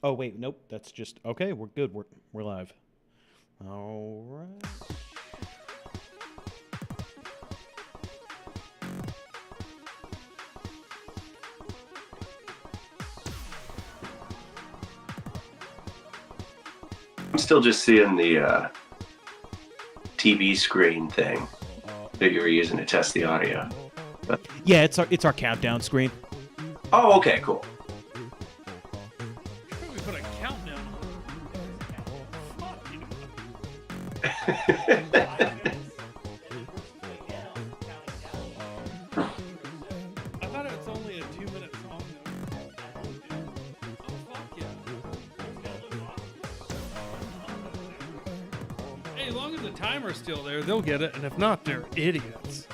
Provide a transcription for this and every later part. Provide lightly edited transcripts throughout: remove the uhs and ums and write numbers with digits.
Oh, wait, nope. That's just... Okay, we're good. We're live. All right. I'm still just seeing the TV screen thing that you were using to test the audio. But... Yeah, it's our countdown screen. Oh, okay, cool. We put a countdown I thought it was only a 2-minute song. Oh, fuck yeah. Hey, as long as the timer's still there, they'll get it, and if not, they're idiots.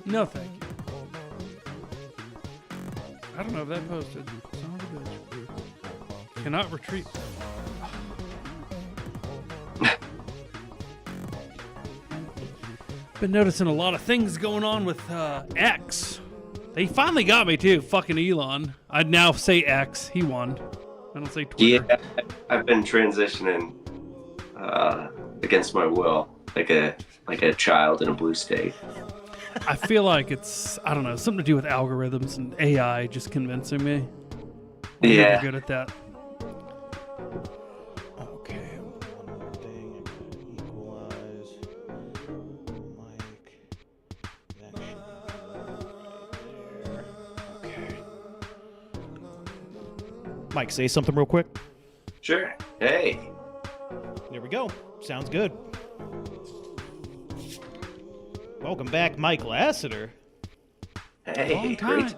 No, thank you. I don't know if that posted. Son of a bitch. Cannot retreat. Been noticing a lot of things going on with X. They finally got me too. Fucking Elon. I'd now say X. He won. I don't say Twitter. Yeah, I've been transitioning against my will, like a child in a blue state. I feel like it's, I don't know, something to do with algorithms and AI just convincing me. I'm Yeah. never good at that. Okay, one more thing. I'm gonna equalize mic. That should be right there. Okay. Mike, say something real quick. Sure. Hey. There we go. Sounds good. Welcome back, Mike Lasater. Hey. Long time. Great.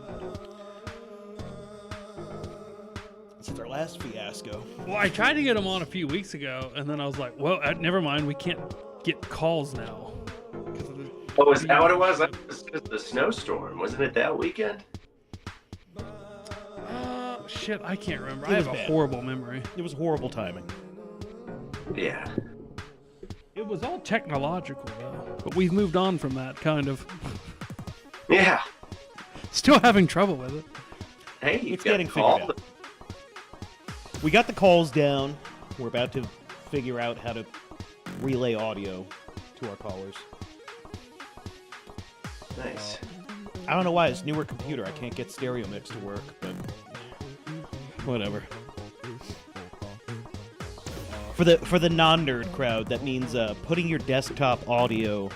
Since our last fiasco. Well, I tried to get him on a few weeks ago, and then I was like, well, never mind. We can't get calls now. Oh, is that what it was? That was just the snowstorm. Wasn't it that weekend? Shit, I can't remember. It I have was a bad. horrible memory. It was horrible timing. Yeah. It was all technological, though. But we've moved on from that, kind of. Yeah. Still having trouble with it. Hey, you It's got getting figured called. out. We got the calls down. We're about to figure out how to relay audio to our callers. Nice. I don't know why. It's newer computer. I can't get stereo mix to work, but whatever. For the non-nerd crowd, that means putting your desktop audio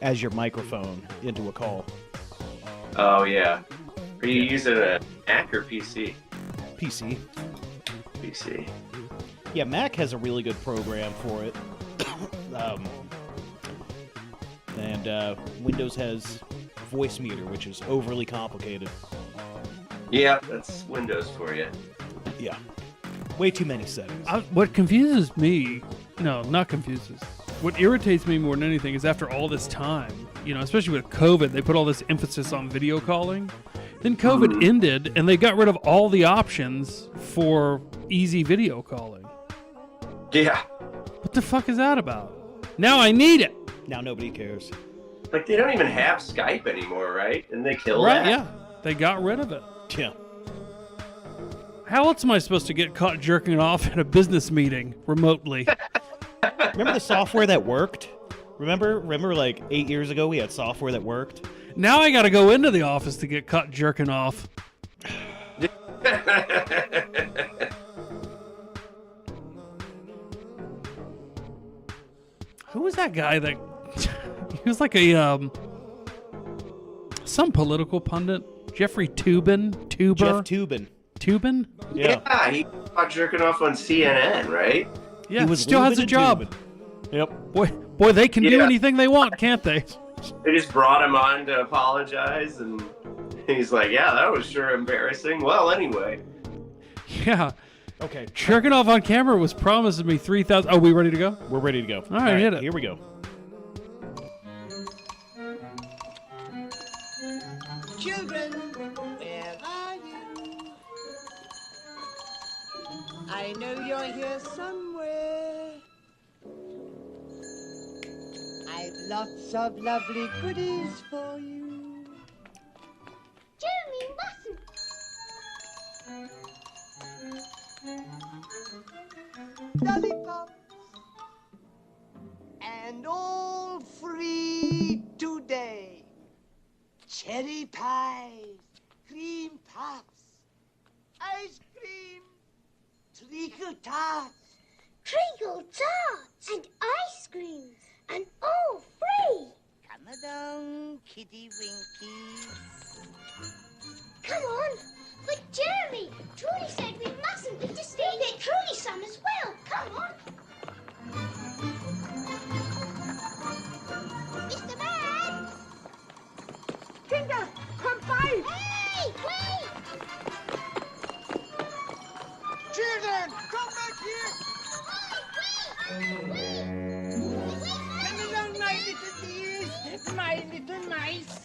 as your microphone into a call. Oh, yeah. Are you using a Mac or PC? PC. PC. Yeah, Mac has a really good program for it. And Windows has Voice Meter, which is overly complicated. Yeah, that's Windows for you. Yeah. Way too many settings. What confuses me, no, not confuses. What irritates me more than anything is after all this time, especially with COVID, they put all this emphasis on video calling. Then COVID ended, and they got rid of all the options for easy video calling. Yeah. What the fuck is that about? Now I need it. Now nobody cares. Like, they don't even have Skype anymore, right? Didn't they kill Right? that? Yeah, they got rid of it. Yeah. How else am I supposed to get caught jerking off at a business meeting remotely? Remember the software that worked? Remember like 8 years ago we had software that worked? Now I got to go into the office to get caught jerking off. Who was that guy that he was like a some political pundit? Jeffrey Toobin? Jeff Toobin. Toobin? Yeah. Yeah, he caught jerking off on CNN, right? Yeah, He was still has lubing a and job. tubing. Yep. Boy, they can do Yeah. anything they want, can't they? They just brought him on to apologize, and he's like, yeah, that was sure embarrassing. Well, anyway. Yeah. Okay. Jerking off on camera was promising me 3,000. Oh, we ready to go? We're ready to go. All right, hit it. Here we go. Children, where are you? I know you're here somewhere. I've lots of lovely goodies for you. Jeremy mustn't. lollipops, and all free today. Cherry pies, cream puffs, ice cream, treacle tarts. Treacle tarts and ice creams and all free. Come along, Kitty Winky. Come on. But Jeremy, Trudy said we mustn't. We just need to get Trudy some as well. Come on. Mr. Man! Tinker, come by! Hey, wait! Children, come back here! Come along, my little dears, my little mice.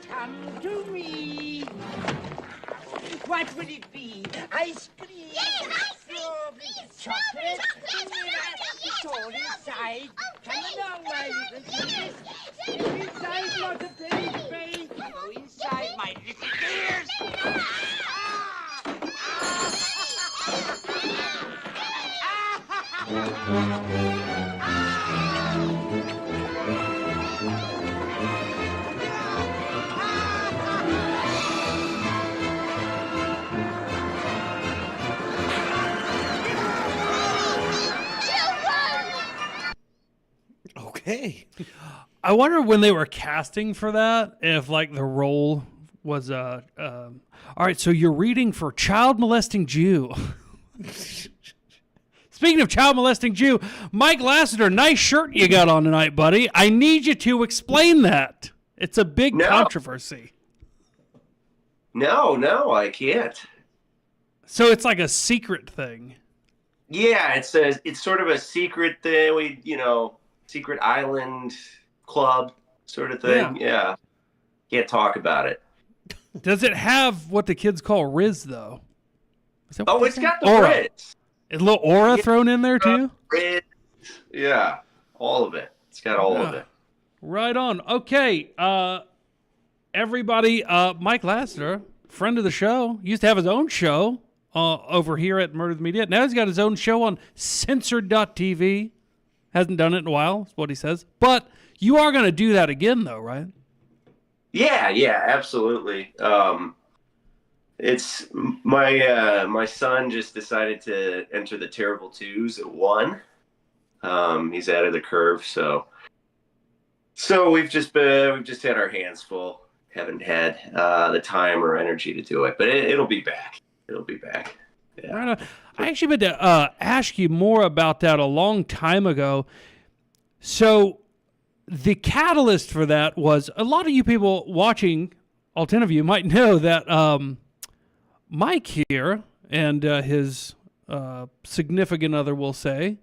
Come to me. What will it be? Ice cream? Yes, ice cream! Strawberry, Yes, chocolate? strawberry, chocolate, It's all inside. Oh, Come please, along, my yes, little dears. yes, Go inside, not a penny space. Go inside, my little dears. Okay. I wonder when they were casting for that, if like the role was all right, so you're reading for child molesting Jew. Speaking of child molesting Jew, Mike Lasater, nice shirt you got on tonight, buddy. I need you to explain that. It's a big controversy. No, I can't. So it's like a secret thing. Yeah, it's sort of a secret thing. Secret island club sort of thing. Yeah. Can't talk about it. Does it have what the kids call Riz, though? Oh, it's got the aura. Riz. A little aura thrown in there, too? Riz. Yeah, all of it. It's got all of it. Right on. Okay, everybody, Mike Lasater, friend of the show, used to have his own show over here at Murder the Media. Now he's got his own show on censored.tv. Hasn't done it in a while, is what he says. But you are going to do that again, though, right? Yeah, absolutely. It's my son just decided to enter the Terrible Twos at 1. He's out of the curve, so we've just had our hands full. Haven't had the time or energy to do it, but it'll be back. It'll be back. Yeah. Right on. I actually meant to ask you more about that a long time ago. So the catalyst for that was a lot of you people watching, all 10 of you might know that Mike here and his significant other, will say,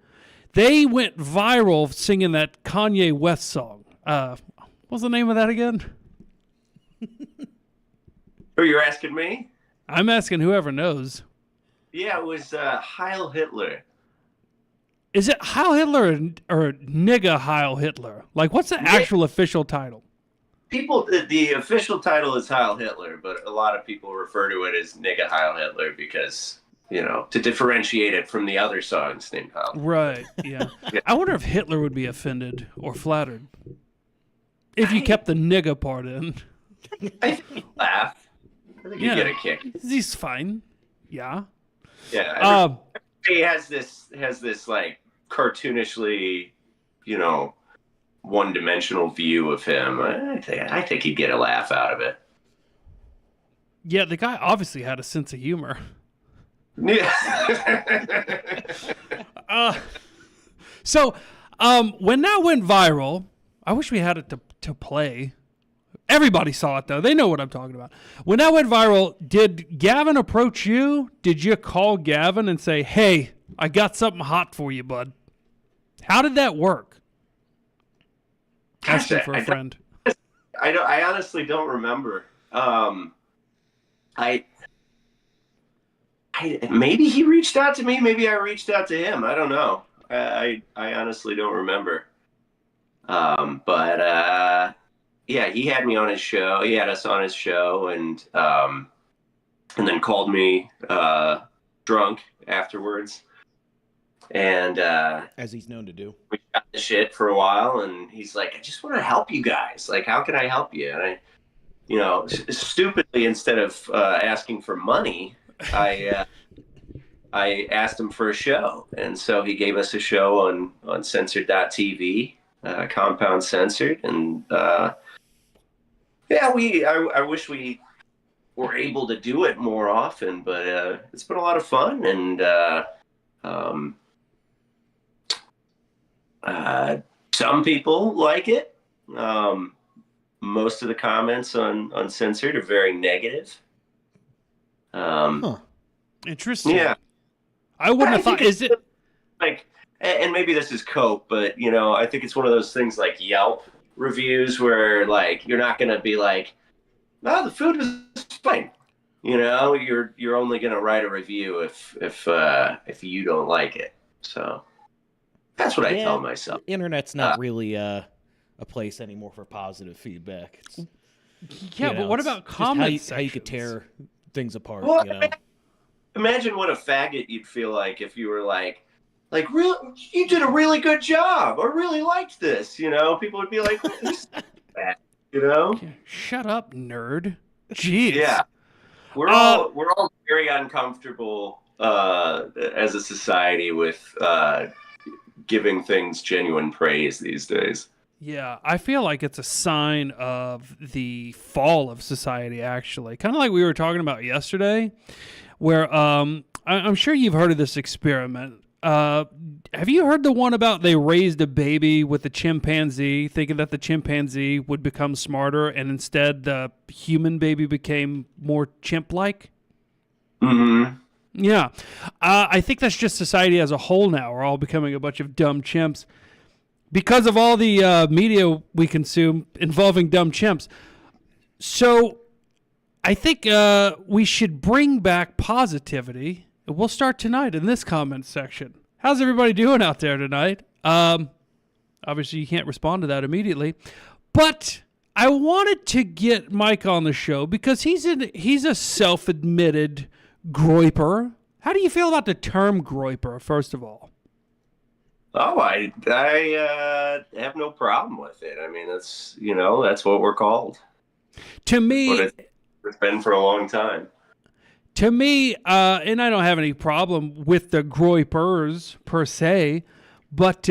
they went viral singing that Kanye West song. What's the name of that again? Oh, you're asking me? I'm asking whoever knows. Yeah, it was Heil Hitler. Is it Heil Hitler or Nigga Heil Hitler? Like, what's the actual official title? The official title is Heil Hitler, but a lot of people refer to it as Nigga Heil Hitler because, to differentiate it from the other songs named Heil. Right, yeah. I wonder if Hitler would be offended or flattered if you kept the nigga part in. I think he'd laugh. I think he'd get a kick. He's fine. Yeah. Yeah. He has this like cartoonishly, one-dimensional view of him. I think he'd get a laugh out of it. Yeah, the guy obviously had a sense of humor. Yeah. So when that went viral, I wish we had it to play. Everybody saw it, though. They know what I'm talking about. When that went viral, did Gavin approach you? Did you call Gavin and say, hey, I got something hot for you, bud? How did that work? Asking for a friend. I honestly don't remember. Maybe he reached out to me. Maybe I reached out to him. I don't know. I honestly don't remember. But yeah, he had me on his show. He had us on his show, and then called me drunk afterwards, And As he's known to do. we got the shit for a while, and he's like, I just want to help you guys. Like, how can I help you? And I, stupidly, instead of asking for money, I asked him for a show. And so he gave us a show on censored.tv, Compound Censored. And I wish we were able to do it more often, but it's been a lot of fun. And some people like it. Most of the comments on Censored are very negative. Interesting. Yeah. I wouldn't have thought. Is it like, and maybe this is cope, but I think it's one of those things like Yelp reviews where like you're not going to be like, "Oh, the food was fine." You're only going to write a review if you don't like it. So that's what I tell myself. Internet's not really a place anymore for positive feedback. But what about comments? How you could tear things apart? Well, imagine what a faggot you'd feel like if you were like, really, you did a really good job. I really liked this. People would be like, "Who's that?" Shut up, nerd. Jeez. Yeah, we're all very uncomfortable as a society with giving things genuine praise these days. Yeah, I feel like it's a sign of the fall of society, actually. Kind of like we were talking about yesterday, where I'm sure you've heard of this experiment. Have you heard the one about they raised a baby with a chimpanzee, thinking that the chimpanzee would become smarter, and instead the human baby became more chimp-like? Mm-hmm. Yeah. I think that's just society as a whole now. We're all becoming a bunch of dumb chimps because of all the media we consume involving dumb chimps. So I think we should bring back positivity. We'll start tonight in this comment section. How's everybody doing out there tonight? Obviously, you can't respond to that immediately. But I wanted to get Mike on the show because he's a self-admitted groiper. How do you feel about the term groiper, first of all? Oh, I have no problem with it. I mean, that's what we're called. To me, it's been for a long time. To me, and I don't have any problem with the groipers per se, but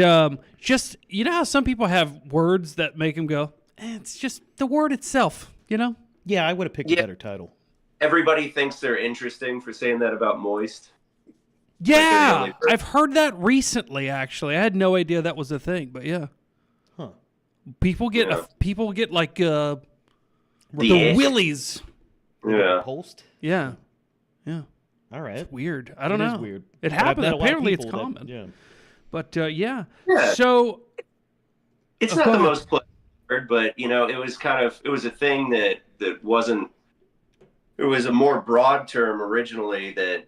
just, how some people have words that make them go, it's just the word itself, Yeah, I would have picked a better title. Everybody thinks they're interesting for saying that about moist. Yeah, I've heard that recently, actually. I had no idea that was a thing, but yeah. Huh. People get like the willies. Yeah. Pulsed? Yeah. Yeah. All right. It's weird. I don't know. It is weird. It happens. Apparently it's common. Yeah. But yeah. Yeah. So it's not the most pleasant word, but it was a thing that wasn't. It was a more broad term originally that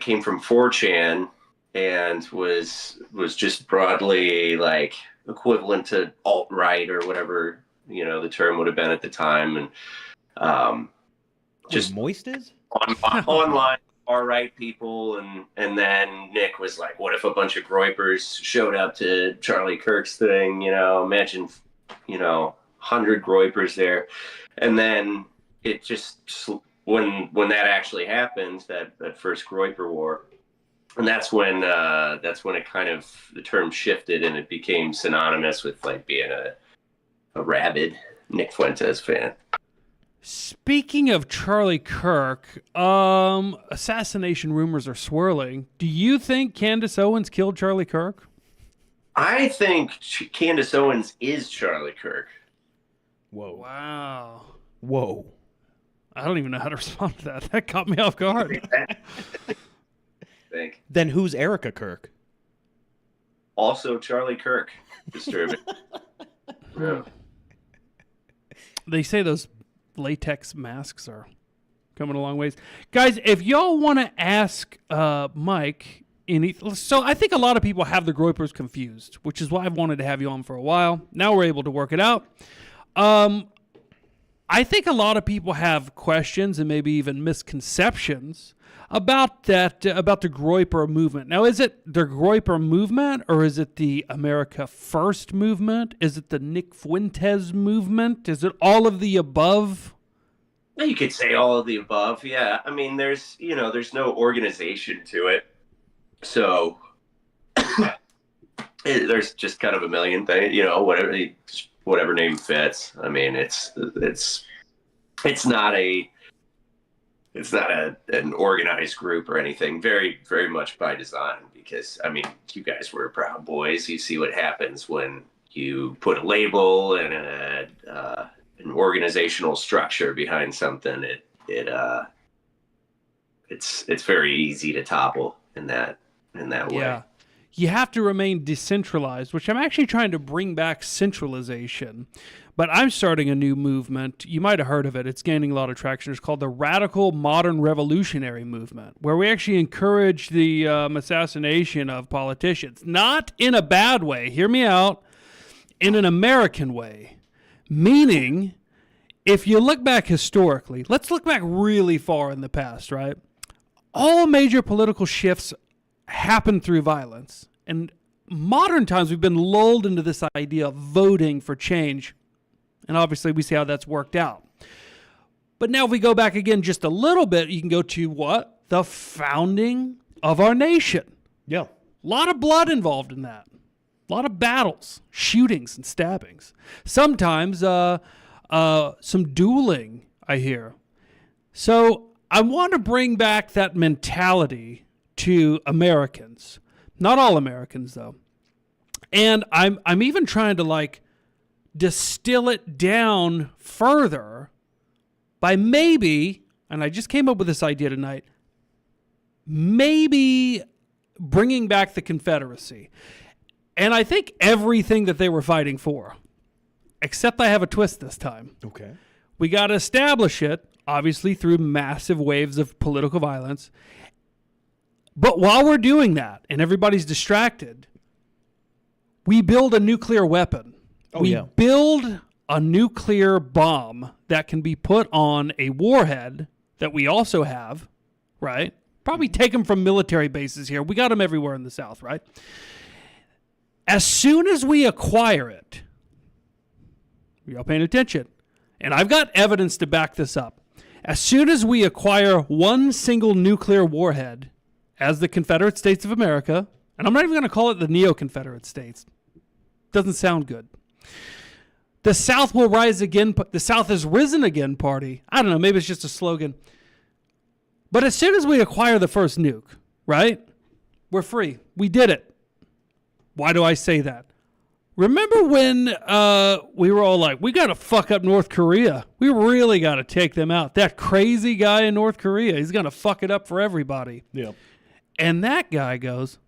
came from 4chan and was just broadly like equivalent to alt-right or whatever the term would have been at the time, and just moist is online far-right people, and then Nick was like, what if a bunch of groipers showed up to Charlie Kirk's thing? Imagine 100 groipers there, and then it just when that actually happened, that first groiper war, and that's when it kind of, the term shifted and it became synonymous with like being a rabid Nick Fuentes fan. Speaking of Charlie Kirk, assassination rumors are swirling. Do you think Candace Owens killed Charlie Kirk? I think Candace Owens is Charlie Kirk. Whoa. Wow. Whoa. I don't even know how to respond to that. That caught me off guard. Then who's Erica Kirk? Also Charlie Kirk. Disturbing. Yeah. They say those latex masks are coming a long ways. Guys, if y'all want to ask Mike, so I think a lot of people have the groipers confused, which is why I've wanted to have you on for a while. Now we're able to work it out. I think a lot of people have questions and maybe even misconceptions about that, about the Groyper movement. Now, is it the Groyper movement, or is it the America First movement? Is it the Nick Fuentes movement? Is it all of the above? You could say all of the above. Yeah. I mean, there's no organization to it. So there's just kind of a million things, whatever name fits. I mean, it's not an organized group or anything. Very, very much by design, because I mean, you guys were Proud Boys. You see what happens when you put a label and an organizational structure behind something. It's very easy to topple in that way. Yeah. You have to remain decentralized, which I'm actually trying to bring back centralization. But I'm starting a new movement. You might have heard of it. It's gaining a lot of traction. It's called the Radical Modern Revolutionary Movement, where we actually encourage the assassination of politicians. Not in a bad way. Hear me out. In an American way. Meaning, if you look back historically, let's look back really far in the past, right? All major political shifts happen through violence. And modern times, we've been lulled into this idea of voting for change. And obviously, we see how that's worked out. But now if we go back again just a little bit, you can go to what? The founding of our nation. Yeah. A lot of blood involved in that. A lot of battles, shootings, and stabbings. Sometimes some dueling, I hear. So I want to bring back that mentality to Americans. Not all Americans, though. And I'm even trying to distill it down further by maybe, and I just came up with this idea tonight, maybe bringing back the Confederacy. And I think everything that they were fighting for, except I have a twist this time. Okay. We got to establish it, obviously, through massive waves of political violence. But while we're doing that and everybody's distracted, we build a nuclear weapon. We build a nuclear bomb that can be put on a warhead that we also have, right? Probably take them from military bases here. We got them everywhere in the South, right? As soon as we acquire it, y'all paying attention, and I've got evidence to back this up. As soon as we acquire one single nuclear warhead as the Confederate States of America, and I'm not even going to call it the Neo-Confederate States. Doesn't sound good. The South will rise again. The South has risen again party. I don't know. Maybe it's just a slogan. But as soon as we acquire the first nuke, right? We're free. We did it. Why do I say that? Remember when we were all like, we got to fuck up North Korea. We really got to take them out. That crazy guy in North Korea, he's going to fuck it up for everybody. Yeah. And that guy goes,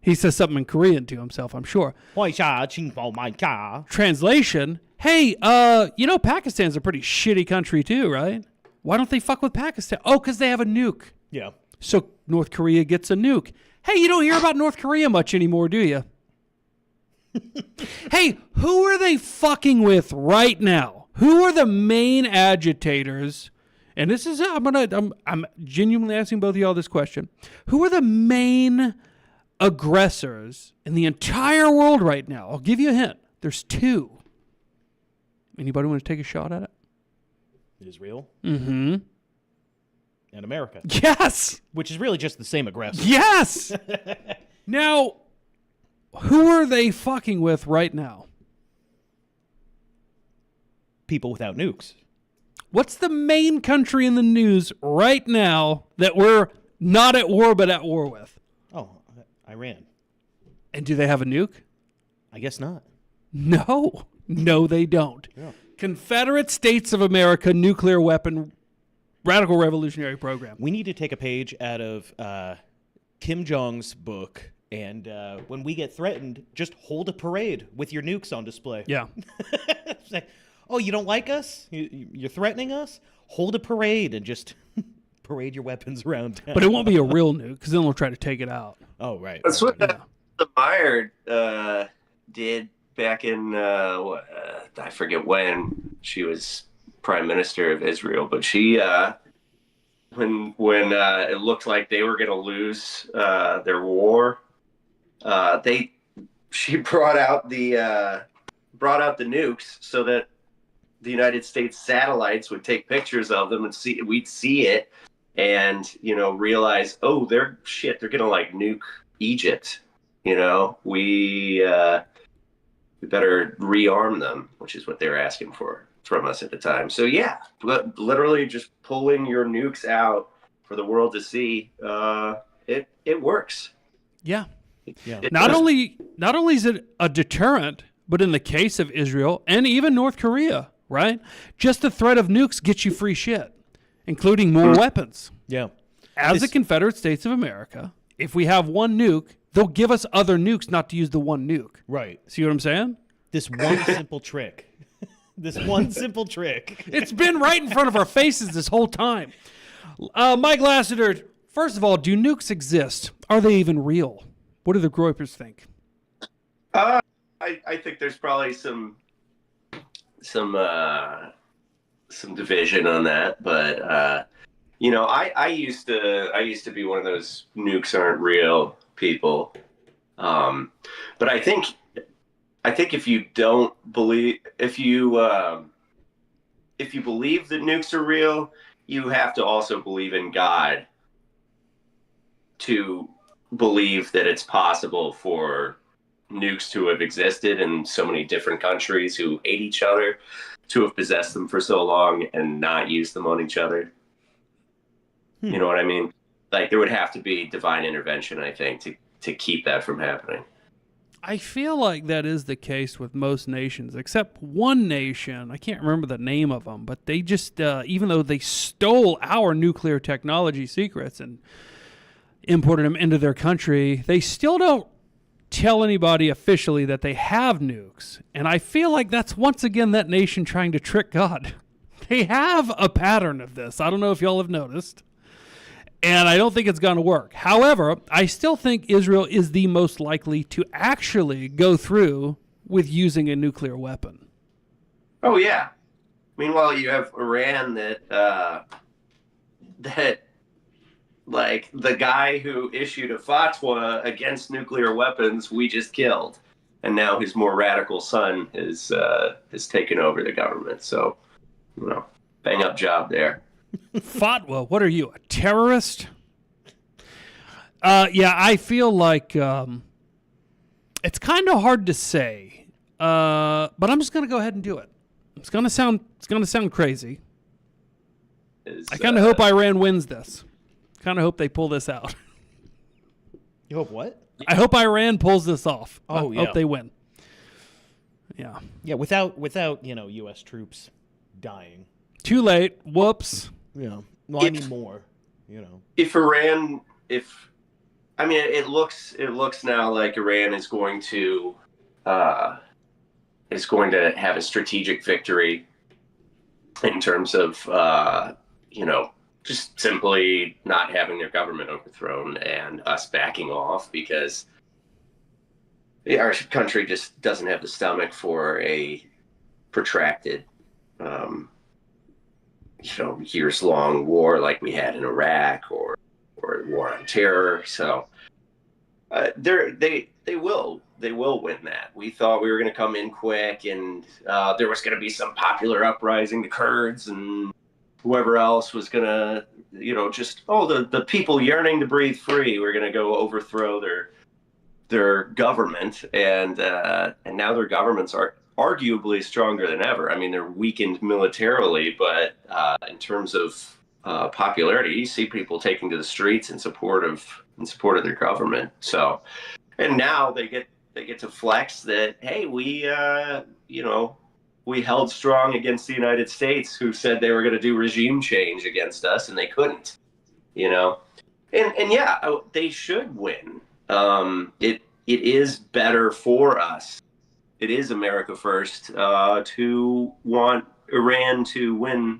he says something in Korean to himself, I'm sure. Translation, hey, Pakistan's a pretty shitty country too, right? Why don't they fuck with Pakistan? Oh, because they have a nuke. Yeah. So North Korea gets a nuke. Hey, you don't hear about North Korea much anymore, do you? Hey, who are they fucking with right now? Who are the main agitators? And this is, I'm genuinely asking both of y'all this question. Who are the main aggressors in the entire world right now? I'll give you a hint. There's two. Anybody want to take a shot at it? Israel. Mm-hmm. And America. Yes! Which is really just the same aggressor. Yes! Now, who are they fucking with right now? People without nukes. What's the main country in the news right now that we're not at war but at war with? Oh, Iran. And do they have a nuke? I guess not. No. No, they don't. Yeah. Confederate States of America nuclear weapon radical revolutionary program. We need to take a page out of Kim Jong's book, and when we get threatened, just hold a parade with your nukes on display. Yeah. Say, oh, you don't like us? You're threatening us? Hold a parade and just parade your weapons around town. But it won't be a real nuke, because then we'll try to take it out. Oh, right. That's what the Meyer did back in, I forget when, she was prime minister of Israel. But she, when it looked like they were going to lose their war, she brought out the nukes so that the United States satellites would take pictures of them and we'd see it and, realize, oh, they're going to like nuke Egypt. We better rearm them, which is what they were asking from us at the time. So yeah, literally just pulling your nukes out for the world to see, it works. Yeah. Yeah. Not only is it a deterrent, but in the case of Israel and even North Korea, right? Just the threat of nukes gets you free shit, including more weapons. Yeah. As the Confederate States of America, if we have one nuke, they'll give us other nukes not to use the one nuke. Right. See what I'm saying? This one simple trick. This one simple trick. It's been right in front of our faces this whole time. Mike Lasater, first of all, do nukes exist? Are they even real? What do the Groypers think? I think there's probably some division on that, but I used to be one of those nukes aren't real people. But I think if you don't believe, if you believe that nukes are real, you have to also believe in God to believe that it's possible for nukes to have existed in so many different countries who hate each other, to have possessed them for so long and not use them on each other. You know what I mean? Like, there would have to be divine intervention, I think, to keep that from happening. I feel like that is the case with most nations, except one nation. I can't remember the name of them, but they just, even though they stole our nuclear technology secrets and imported them into their country, they still don't tell anybody officially that they have nukes. And I feel like that's once again that nation trying to trick God. They have a pattern of this. I don't know if y'all have noticed. And I don't think it's going to work. However, I still think Israel is the most likely to actually go through with using a nuclear weapon. Oh, yeah. Meanwhile, you have Iran that like, the guy who issued a fatwa against nuclear weapons, we just killed. And now his more radical son has taken over the government. So, bang up job there. Fatwa, what are you, a terrorist? Yeah, I feel like it's kind of hard to say, but I'm just going to go ahead and do it. It's going to sound crazy. I kind of hope Iran wins this. Kind of hope they pull this out. You hope what? I hope Iran pulls this off. Oh, I yeah. hope they win. Yeah. Yeah, without U.S. troops dying. Too late. Whoops. Yeah. Well, I mean more. If it looks now like Iran is going to have a strategic victory in terms of just simply not having their government overthrown and us backing off, because our country just doesn't have the stomach for a protracted years-long war like we had in Iraq or war on terror. So they will win that. We thought we were going to come in quick, and there was going to be some popular uprising. The Kurds and whoever else was going to, the people yearning to breathe free were going to go overthrow their government, and now their governments are arguably stronger than ever. I mean, they're weakened militarily, but in terms of popularity, you see people taking to the streets in support of their government. So, and now they get to flex that, hey, we held strong against the United States, who said they were going to do regime change against us, and they couldn't. And yeah, they should win. It is better for us. It is America first to want Iran to win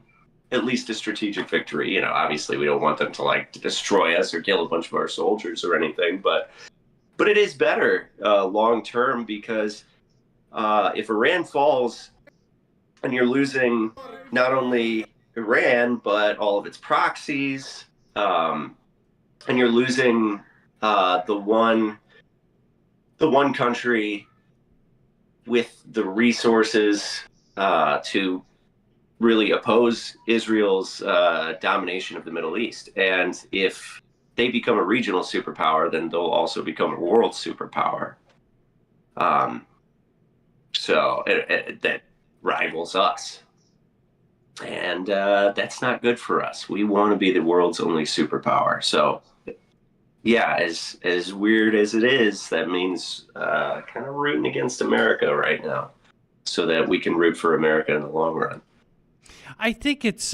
at least a strategic victory. Obviously we don't want them to destroy us or kill a bunch of our soldiers or anything, but it is better long term, because if Iran falls, and you're losing not only Iran but all of its proxies, and you're losing the one country with the resources to really oppose Israel's domination of the Middle East. And if they become a regional superpower, then they'll also become a world superpower. So that rivals us. And that's not good for us. We want to be the world's only superpower. So, yeah, as weird as it is, that means kind of rooting against America right now so that we can root for America in the long run. I think it's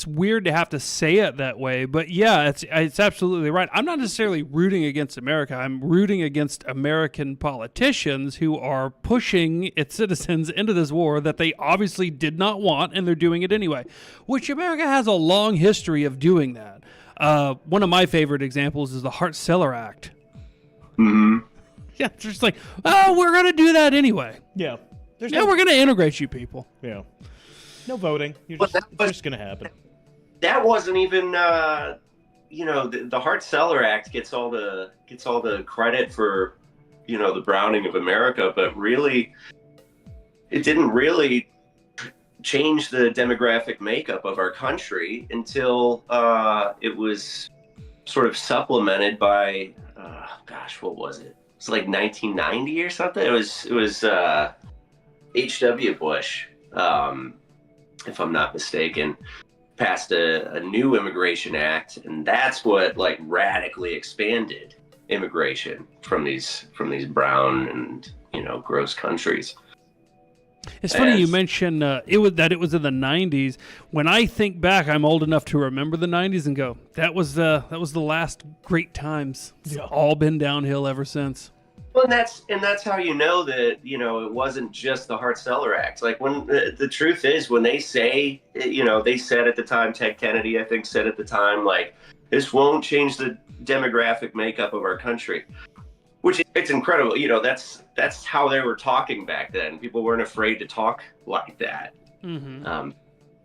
weird to have to say it that way, but yeah, it's absolutely right. I'm not necessarily rooting against America. I'm rooting against American politicians who are pushing its citizens into this war that they obviously did not want, and they're doing it anyway, which America has a long history of doing that. One of my favorite examples is the Hart-Celler Act. Mm-hmm. Yeah, it's just like, oh, we're going to do that anyway. Yeah. We're going to integrate you people. Yeah. No voting. It's just going to happen. That wasn't even, the Hart-Celler Act gets all the credit for, the browning of America, but really, it didn't really change the demographic makeup of our country until it was sort of supplemented by, what was it? It's like 1990 or something. It was H.W. Bush, if I'm not mistaken, passed a new immigration act, and that's what like radically expanded immigration from these brown and gross countries. It's funny you mention it was in the 90s. When I think back, I'm old enough to remember the 90s and go, that was the last great times. It's all been downhill ever since. Well, and that's how you know that it wasn't just the Hart-Celler Act. Like when the truth is, when they say they said at the time, Ted Kennedy I think said at the time, like, this won't change the demographic makeup of our country, which it's incredible. That's how they were talking back then. People weren't afraid to talk like that. Mm-hmm.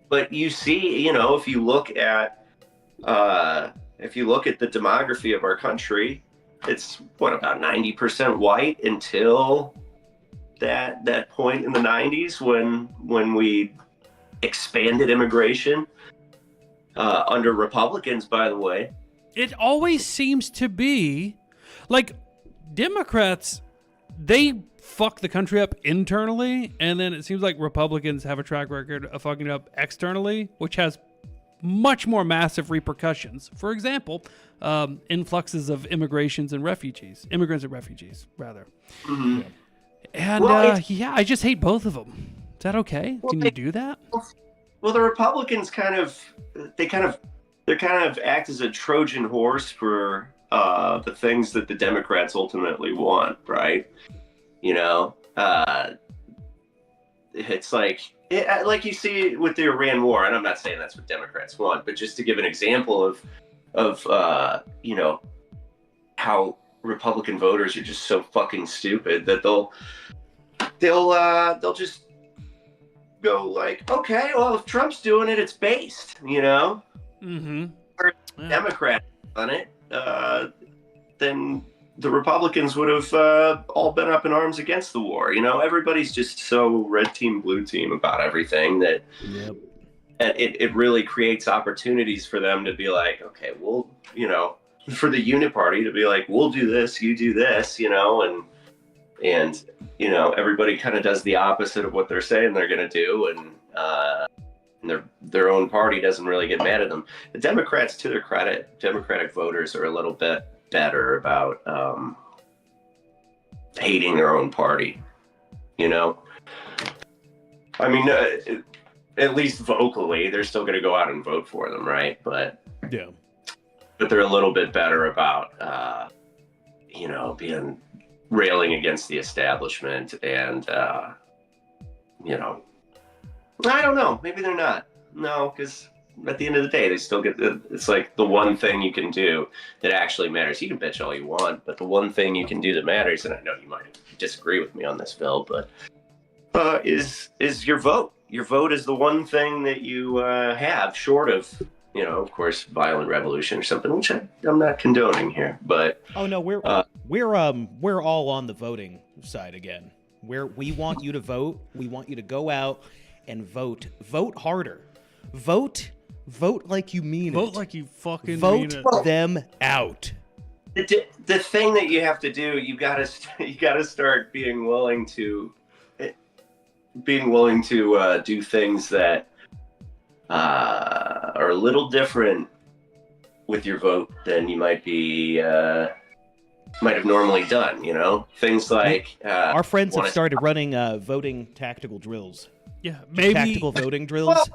But you see, if you look at the demography of our country, it's about 90% white until that point in the 90s when we expanded immigration under Republicans, by the way. It always seems to be like Democrats, they fuck the country up internally, and then it seems like Republicans have a track record of fucking it up externally, which has much more massive repercussions. For example, influxes of immigrants and refugees, rather. Mm-hmm. And I just hate both of them. Is that okay? Can you do that? Well, the Republicans kind of act as a Trojan horse for the things that the Democrats ultimately want, right? It's like you see with the Iran war, and I'm not saying that's what Democrats want, but just to give an example of how Republican voters are just so fucking stupid that they'll just go like, okay, well, if Trump's doing it, it's based, Mm-hmm. Or Democrats on it, then the Republicans would have all been up in arms against the war. Everybody's just so red team, blue team about everything that it really creates opportunities for them to be like, okay, well, for the unit party to be like, we'll do this, you do this, and everybody kind of does the opposite of what they're saying they're going to do, and their own party doesn't really get mad at them. The Democrats, to their credit, Democratic voters are a little bit better about hating their own party. I mean, at least vocally, they're still going to go out and vote for them, right? But they're a little bit better about being railing against the establishment, and I don't know, maybe they're not. No, because at the end of the day, they still get it's like the one thing you can do that actually matters. You can bitch all you want, but the one thing you can do that matters, and I know you might disagree with me on this, Phil, but is your vote. Your vote is the one thing that you have, short of, of course, violent revolution or something, which I'm not condoning here. But Oh no, we're all on the voting side again. We want you to vote. We want you to go out and vote. Vote harder. Vote like you mean it. Vote like you fucking vote mean it. them out. The thing that you have to do, you gotta start being willing to do things that are a little different with your vote than you might have normally done. Things like our friends have started running voting tactical drills. Yeah, maybe tactical voting drills.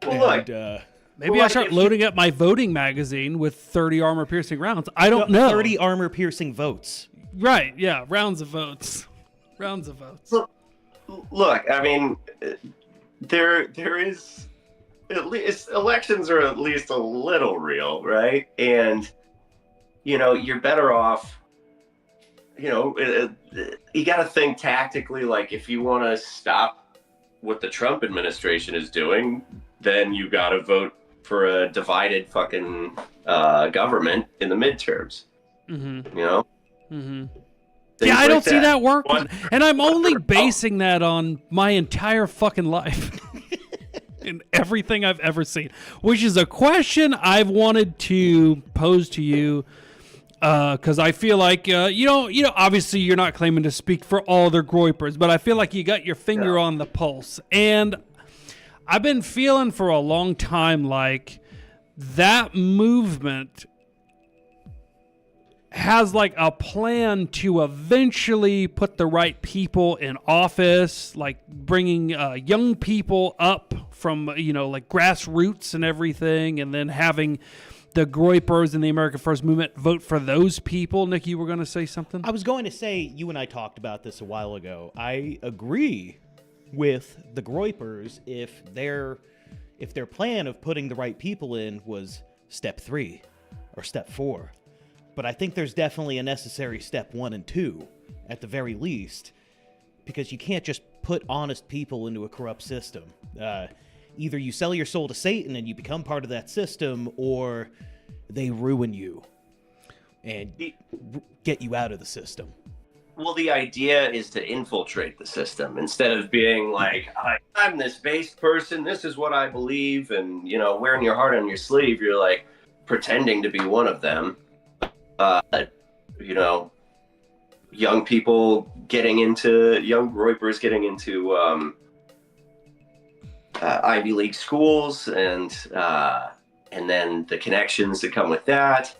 Maybe I start loading up my voting magazine with 30 armor-piercing rounds. I don't know. 30 armor-piercing votes. Right, yeah, rounds of votes. Rounds of votes. Look, I mean, there is, at least, elections are at least a little real, right? And, you're better off, you got to think tactically, like, if you want to stop what the Trump administration is doing, then you got to vote for a divided fucking government in the midterms. Mm-hmm. Mm-hmm. Yeah, I don't see that working. And I'm only basing that on my entire fucking life. In everything I've ever seen. Which is a question I've wanted to pose to you. Because I feel like, obviously you're not claiming to speak for all the groypers, but I feel like you got your finger on the pulse. And I've been feeling for a long time like that movement has like a plan to eventually put the right people in office, like bringing young people up from, like grassroots and everything, and then having the groypers and the America First movement vote for those people. Nick, you were going to say something? I was going to say, you and I talked about this a while ago. I agree with the groypers if their plan of putting the right people in was step 3 or step 4. But I think there's definitely a necessary step 1 and 2 at the very least, because you can't just put honest people into a corrupt system. Either you sell your soul to Satan and you become part of that system, or they ruin you and get you out of the system. Well, the idea is to infiltrate the system instead of being like, I'm this based person, this is what I believe, and, wearing your heart on your sleeve, you're like pretending to be one of them. Young groypers getting into Ivy League schools, and then the connections that come with that,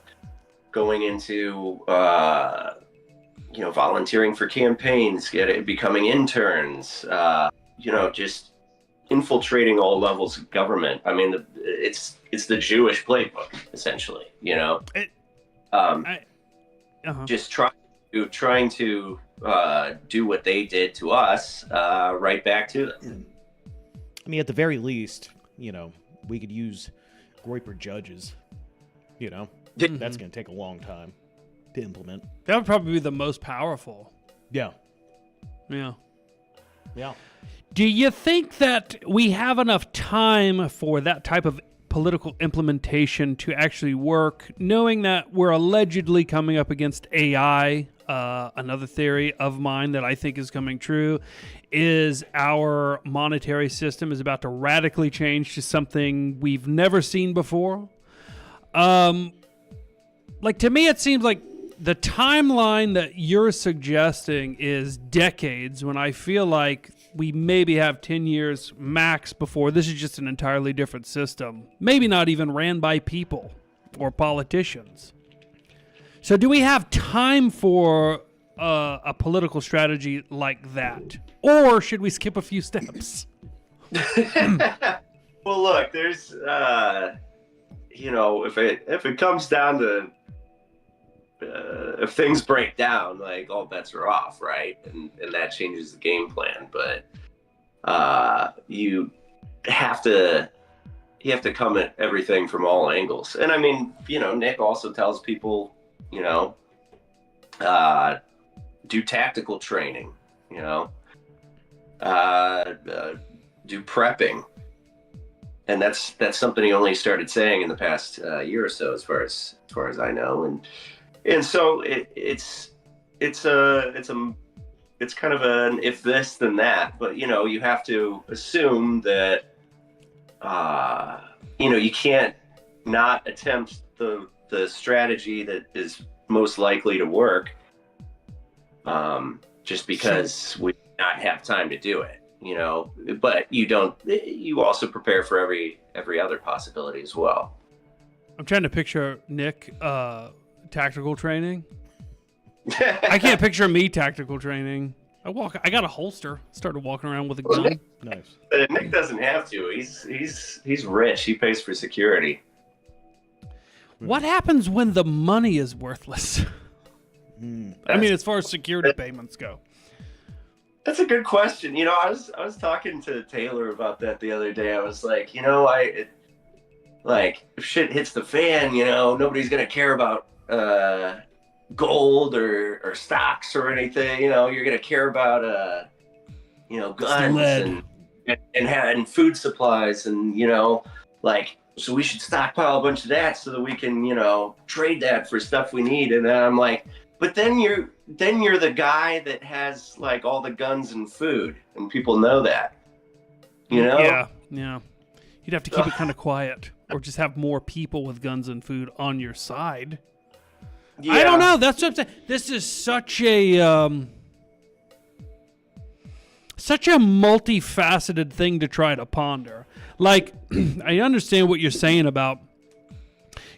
going into volunteering for campaigns, becoming interns, just infiltrating all levels of government. I mean, it's the Jewish playbook, essentially. Just trying to do what they did to us, right back to them. I mean, at the very least, we could use groyper judges. That's going to take a long time to implement. That would probably be the most powerful. Yeah. Yeah. Yeah. Do you think that we have enough time for that type of political implementation to actually work, knowing that we're allegedly coming up against AI? Another theory of mine that I think is coming true is our monetary system is about to radically change to something we've never seen before. To me, it seems like the timeline that you're suggesting is decades, when I feel like we maybe have 10 years max before this is just an entirely different system. Maybe not even ran by people or politicians. So do we have time for a political strategy like that? Or should we skip a few steps? Well, look, there's, if it comes down to, if things break down, like, all bets are off, right? And that changes the game plan. But you have to come at everything from all angles. And I mean, Nick also tells people, do tactical training, do prepping, and that's something he only started saying in the past year or so, as far as I know, and so it's kind of an if this then that, but you have to assume that you can't not attempt the strategy that is most likely to work, just because we not have time to do it, but you also prepare for every other possibility as well. I'm trying to picture Nick tactical training. I can't picture me tactical training. I got a holster. Started walking around with a gun. Nice. Nick doesn't have to. He's rich. He pays for security. What happens when the money is worthless? I mean, as far as security payments go. That's a good question. I was talking to Taylor about that the other day. I was like, if shit hits the fan, nobody's gonna care about gold or stocks or anything. You're gonna care about guns and food supplies, and so we should stockpile a bunch of that so that we can trade that for stuff we need. And I'm like, but then you're the guy that has like all the guns and food, and people know that, Yeah. You'd have to keep it kind of quiet, or just have more people with guns and food on your side. Yeah. I don't know. That's what I'm saying. This is such a multifaceted thing to try to ponder. Like, I understand what you're saying about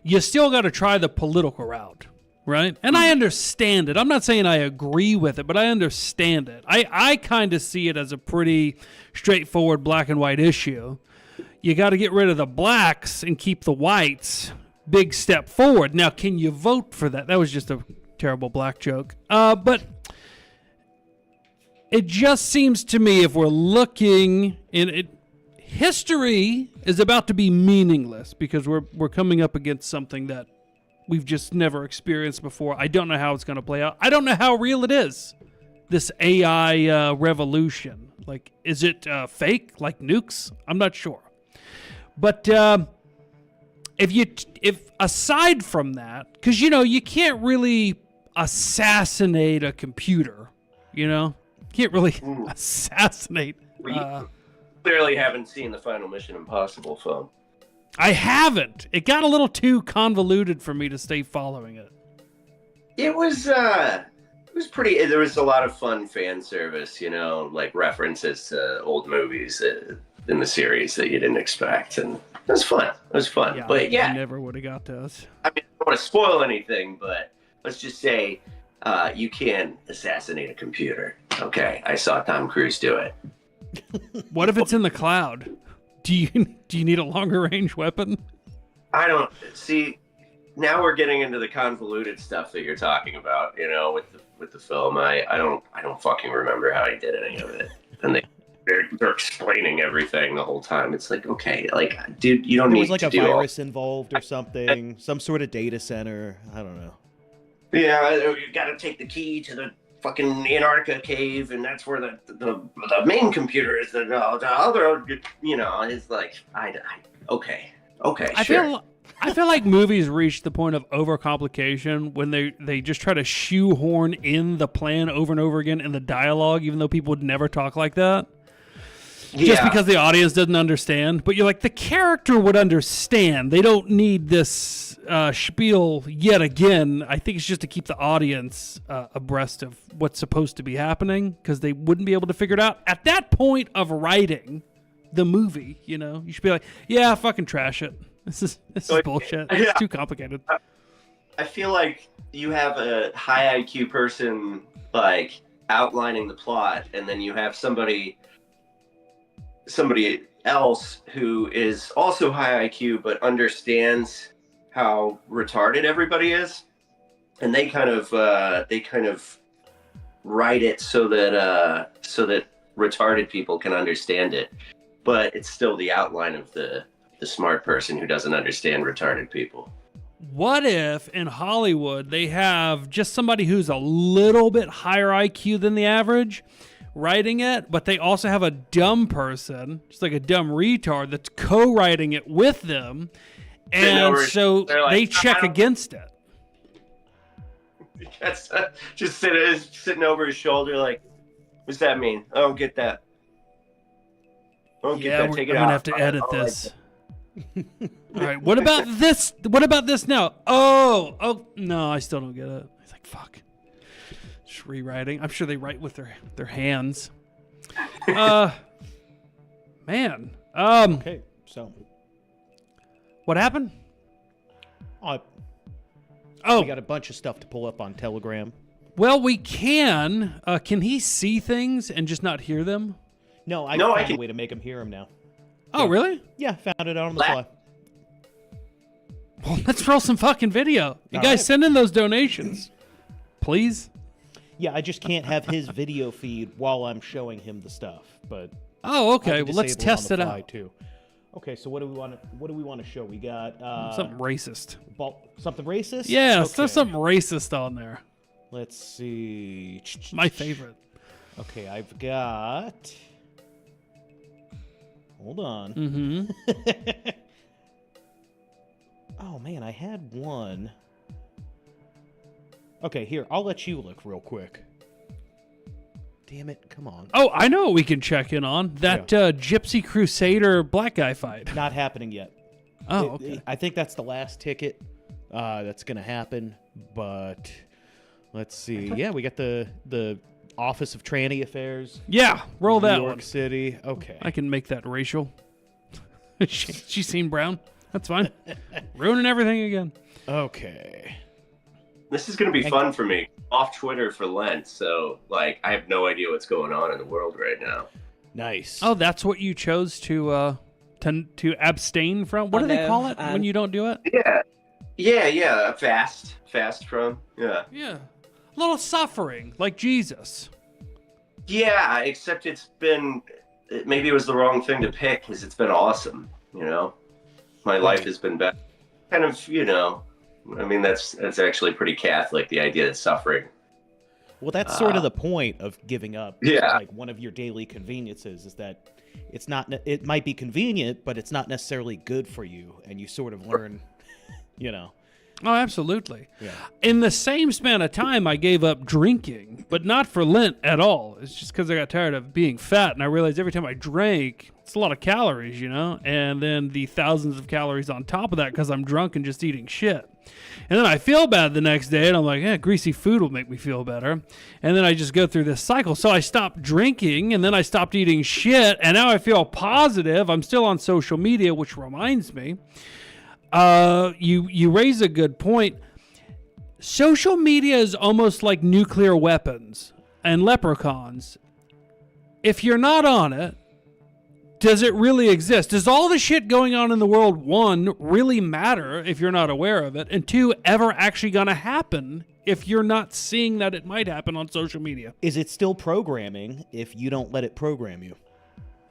you still got to try the political route, right? And I understand it. I'm not saying I agree with it, but I understand it. I kind of see it as a pretty straightforward black and white issue. You got to get rid of the blacks and keep the whites. Big step forward. Now, can you vote for that? That was just a terrible black joke. But it just seems to me, if we're looking in it, history is about to be meaningless because we're coming up against something that we've just never experienced before. I don't know how it's going to play out. I don't know how real it is. This AI revolution. Like, is it fake? Like nukes? I'm not sure. But if aside from that, because you can't really assassinate a computer, can't really assassinate. You clearly haven't seen the final Mission Impossible film. I haven't. It got a little too convoluted for me to stay following it. It was pretty. There was a lot of fun fan service, like references to old movies in the series that you didn't expect, and it was fun. Yeah, but yeah, I never would have got those. I mean, I don't want to spoil anything, but let's just say you can assassinate a computer. Okay, I saw Tom Cruise do it. What if it's in the cloud? Do you need a longer range weapon? I don't see. Now we're getting into the convoluted stuff that you're talking about. With the film, I don't fucking remember how he did any of it, and they're explaining everything the whole time. It's like, okay, like, dude, you don't need to do there was like a virus involved or something, some sort of data center. I don't know. Yeah, you got to take the key to the fucking Antarctica cave, and that's where the main computer is. The other, is like, okay, sure. I feel like movies reach the point of overcomplication when they just try to shoehorn in the plan over and over again in the dialogue, even though people would never talk like that. Yeah. Just because the audience doesn't understand. But you're like, the character would understand. They don't need this spiel yet again. I think it's just to keep the audience abreast of what's supposed to be happening, because they wouldn't be able to figure it out. At that point of writing the movie, you should be like, yeah, fucking trash it. This is bullshit. It's too complicated. I feel like you have a high IQ person like outlining the plot, and then you have somebody else who is also high IQ but understands how retarded everybody is, and they kind of write it so that retarded people can understand it, but it's still the outline of the smart person who doesn't understand retarded people. What if in Hollywood they have just somebody who's a little bit higher IQ than the average, writing it, but they also have a dumb person, just like a dumb retard, that's co-writing it with them, and so they're like, they check against it. That's just sitting over his shoulder, like, what's that mean? I don't get that. I don't get that. Take it I'm out. gonna have to edit this. All right, what about this? What about this now? Oh, no, I still don't get it. He's like, fuck. Just rewriting. I'm sure they write with their hands. Man. Okay, so What happened? we got a bunch of stuff to pull up on Telegram. Well, we can. Can he see things and just not hear them? No, I No, I found can- a way to make him hear him now. Oh, really? Yeah, found it out on the fly. Well, let's roll some fucking video. You All guys right. send in those donations, please. Yeah, I just can't have his video feed while I'm showing him the stuff. But Oh, I okay. can Well, let's disable test on it the fly, out. too. Okay, so what do we want to show? We got Something racist. something racist? Yeah, okay. there's something racist on there. Let's see. My favorite. Okay, I've got. Hold on. Mm-hmm. Oh man, I had one. Okay, here, I'll let you look real quick. Damn it, come on. Oh, I know what we can check in on. That Gypsy Crusader black guy fight. Not happening yet. Oh, okay. I think that's the last ticket that's going to happen, but let's see. Yeah, we got the Office of Tranny Affairs. Yeah, roll that New York one. City. Okay. I can make that racial. She's seen brown. That's fine. Ruining everything again. Okay. This is going to be fun for me. Off Twitter for Lent, so like I have no idea what's going on in the world right now. Nice. Oh, that's what you chose to abstain from? What do they call it when you don't do it? Yeah. Fast from. Yeah. Yeah. A little suffering, like Jesus. Yeah, except maybe it was the wrong thing to pick because it's been awesome. You know, my life has been better. Kind of, you know. I mean, that's actually pretty Catholic, the idea of suffering. Well, that's sort of the point of giving up. Yeah. Like one of your daily conveniences is that it might be convenient, but it's not necessarily good for you. And you sort of learn, you know. Oh, absolutely. Yeah. In the same span of time, I gave up drinking, but not for Lent at all. It's just because I got tired of being fat, and I realized every time I drank, it's a lot of calories, you know? And then the thousands of calories on top of that because I'm drunk and just eating shit. And then I feel bad the next day, and I'm like, greasy food will make me feel better. And then I just go through this cycle. So I stopped drinking, and then I stopped eating shit, and now I feel positive. I'm still on social media, which reminds me. You raise a good point. Social media is almost like nuclear weapons and leprechauns. If you're not on it, does it really exist? Does all the shit going on in the world, one, really matter if you're not aware of it, and two, ever actually gonna happen if you're not seeing that it might happen on social media? Is it still programming if you don't let it program you?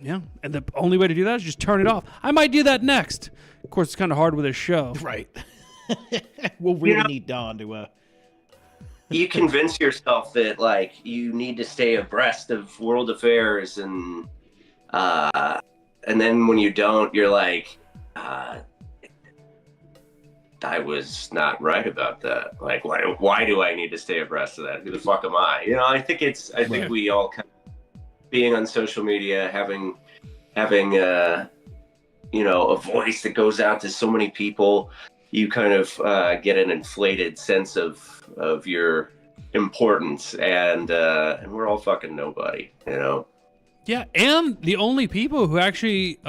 Yeah, and the only way to do that is just turn it off. I might do that next. Of course, it's kind of hard with this show. Right. We'll really need Don to... You convince yourself that like you need to stay abreast of world affairs, and then when you don't, you're like, I was not right about that. Like, why do I need to stay abreast of that? Who the fuck am I? You know, I think we all kind of, being on social media, having you know, a voice that goes out to so many people, you kind of get an inflated sense of your importance, and we're all fucking nobody, you know. Yeah, and the only people who actually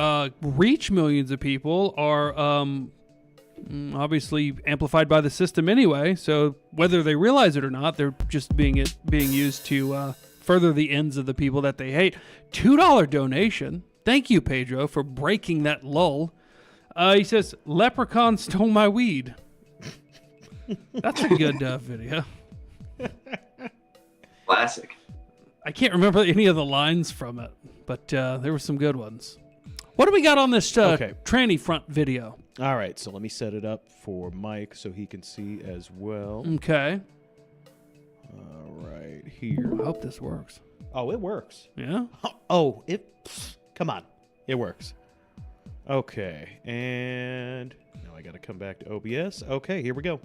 reach millions of people are obviously amplified by the system anyway. So whether they realize it or not, they're just being used to further the ends of the people that they hate. $2 donation. Thank you, Pedro, for breaking that lull. He says, "Leprechaun stole my weed." That's a good video. Classic. I can't remember any of the lines from it, but there were some good ones. What do we got on this tranny front video? All right, so let me set it up for Mike so he can see as well. Okay. All right, here. I hope this works. Oh, it works. Yeah. Oh, come on. It works. Okay, and now I got to come back to OBS. Okay, here we go.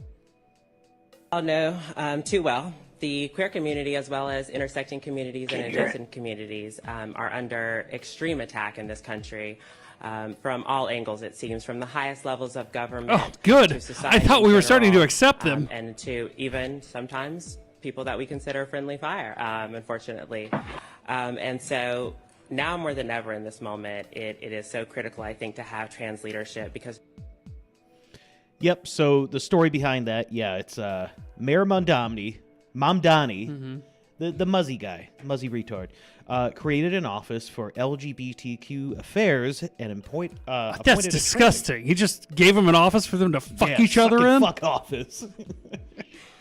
All know too well. The queer community, as well as intersecting communities and adjacent communities, are under extreme attack in this country from all angles, it seems, from the highest levels of government. Oh, good. To society I thought we in were starting to general, accept them. and to even sometimes people that we consider friendly fire, unfortunately. And so now more than ever in this moment, it is so critical, I think, to have trans leadership because. Yep, so the story behind that, it's Mayor Mamdani, the Muzzy guy, Muzzy retard, created an office for LGBTQ affairs and appointed That's a disgusting. He just gave him an office for them to fuck each other fucking in? Fuck office.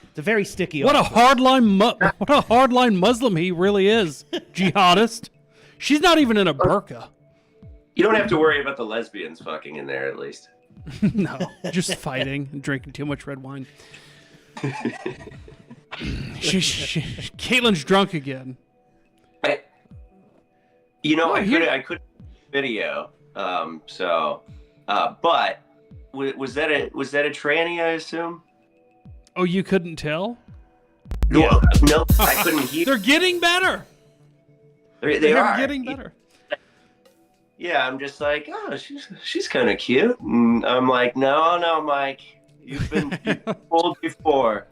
It's a very sticky What office. a hardline Muslim he really is. Jihadist. She's not even in a burqa. You don't have to worry about the lesbians fucking in there, at least. No, just fighting and drinking too much red wine. Caitlin's drunk again. I could video. But was that a tranny? I assume. Oh, you couldn't tell? No, I couldn't hear. They're getting better. They are getting better. Yeah, I'm just like, oh, she's kind of cute. And I'm like, no, Mike, you've been fooled before.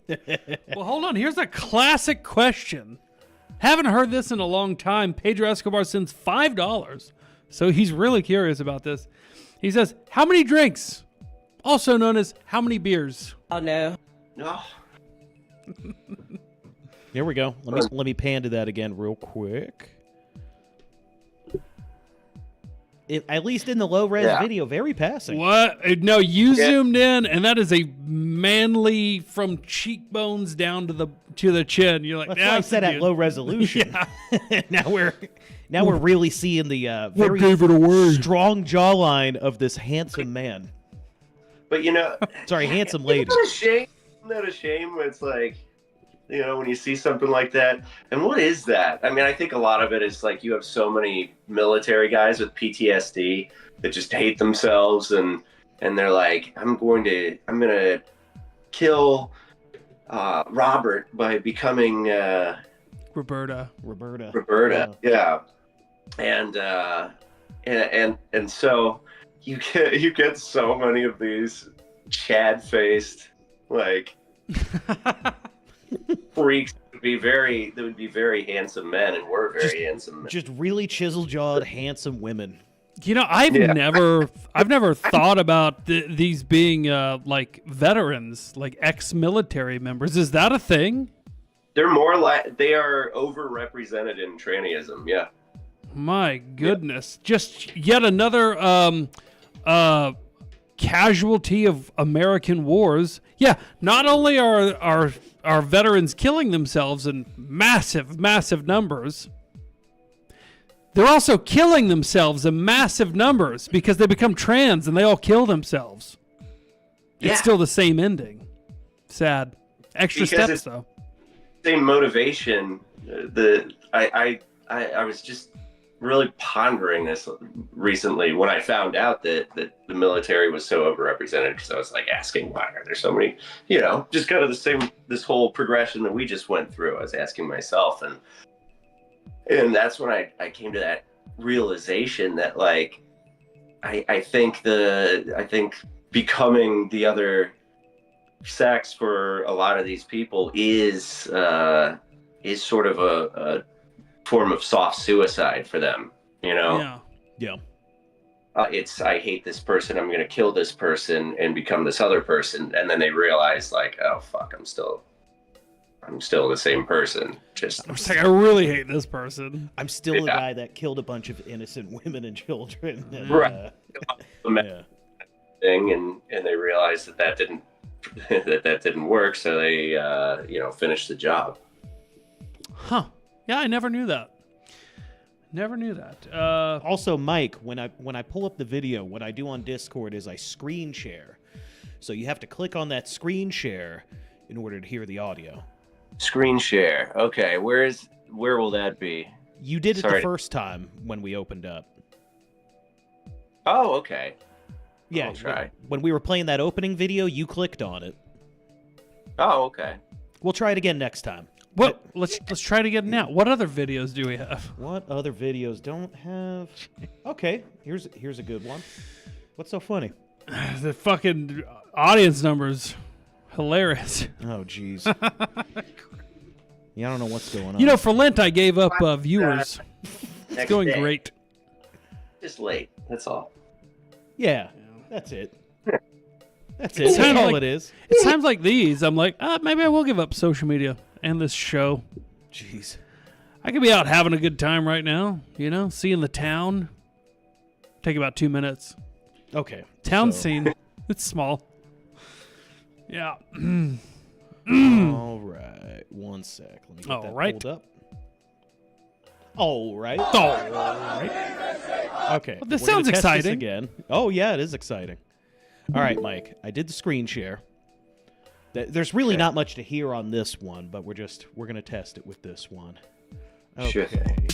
Well, hold on. Here's a classic question. Haven't heard this in a long time. Pedro Escobar sends $5, so he's really curious about this. He says, "How many drinks?" Also known as how many beers? Oh no. No. Here we go. Let me pan to that again real quick. At least in the low-res video, very passing. What? No, you zoomed in, and that is a manly from cheekbones down to the chin. You're like, That's why I said at low resolution. now we're really seeing the very strong jawline of this handsome man. But Sorry, handsome lady. Isn't that a shame? It's like, when you see something like that. And what is that? I mean, I think a lot of it is like you have so many military guys with PTSD that just hate themselves and they're like, I'm gonna kill Robert by becoming Roberta. Yeah. And so you get so many of these Chad-faced like freaks would be very handsome men and were very handsome men. Just really chisel-jawed, handsome women. I've never thought about these being like veterans, like ex-military members. Is that a thing? They're more like they are overrepresented in trannyism. Yeah. My goodness, just yet another casualty of American wars. Yeah, not only are veterans killing themselves in massive numbers, they're also killing themselves in massive numbers because they become trans and they all kill themselves. Yeah. It's still the same ending. Sad. Extra Because steps it's though. Same motivation. I was just really pondering this recently when I found out that the military was so overrepresented, because I was like asking, why are there so many, just kind of this whole progression that we just went through. I was asking myself, and that's when I came to that realization that like I think becoming the other sex for a lot of these people is sort of a form of soft suicide for them, Yeah. It's I hate this person, I'm gonna kill this person and become this other person, and then they realize like, oh fuck, I'm still the same person. I was like, I really hate this person. I'm still the guy that killed a bunch of innocent women and children. And, right. Thing, and they realized that didn't that didn't work, so they finished the job. Huh. Yeah, I never knew that. Also, Mike, when I pull up the video, what I do on Discord is I screen share. So you have to click on that screen share in order to hear the audio. Screen share. Okay, where is Where will that be? You did it Sorry. the first time when we opened up. Oh, okay. Yeah, I'll try. when we were playing that opening video, you clicked on it. Oh, okay. We'll try it again next time. What? Let's try it again now. What other videos do we have? What other videos don't have? Okay, here's a good one. What's so funny? The fucking audience numbers, hilarious. Oh, jeez. Yeah, I don't know what's going on. You know, for Lent I gave up viewers. It's Next going day. great. Just late. That's all. Yeah, that's it. That's it. It's That's kinda all like- it is. At times like these, I'm like, maybe I will give up social media and this show. Jeez. I could be out having a good time right now, you know, seeing the town. Take about 2 minutes. Okay. Town so- scene. It's small. Yeah. All right. One sec. Let me get All that right. pulled up. All right. All right. Okay. Well, this we're gonna sounds test this exciting. again. Oh, yeah, it is exciting. All right, Mike. I did the screen share. There's really not much to hear on this one, but we're going to test it with this one. Okay. Sure thing.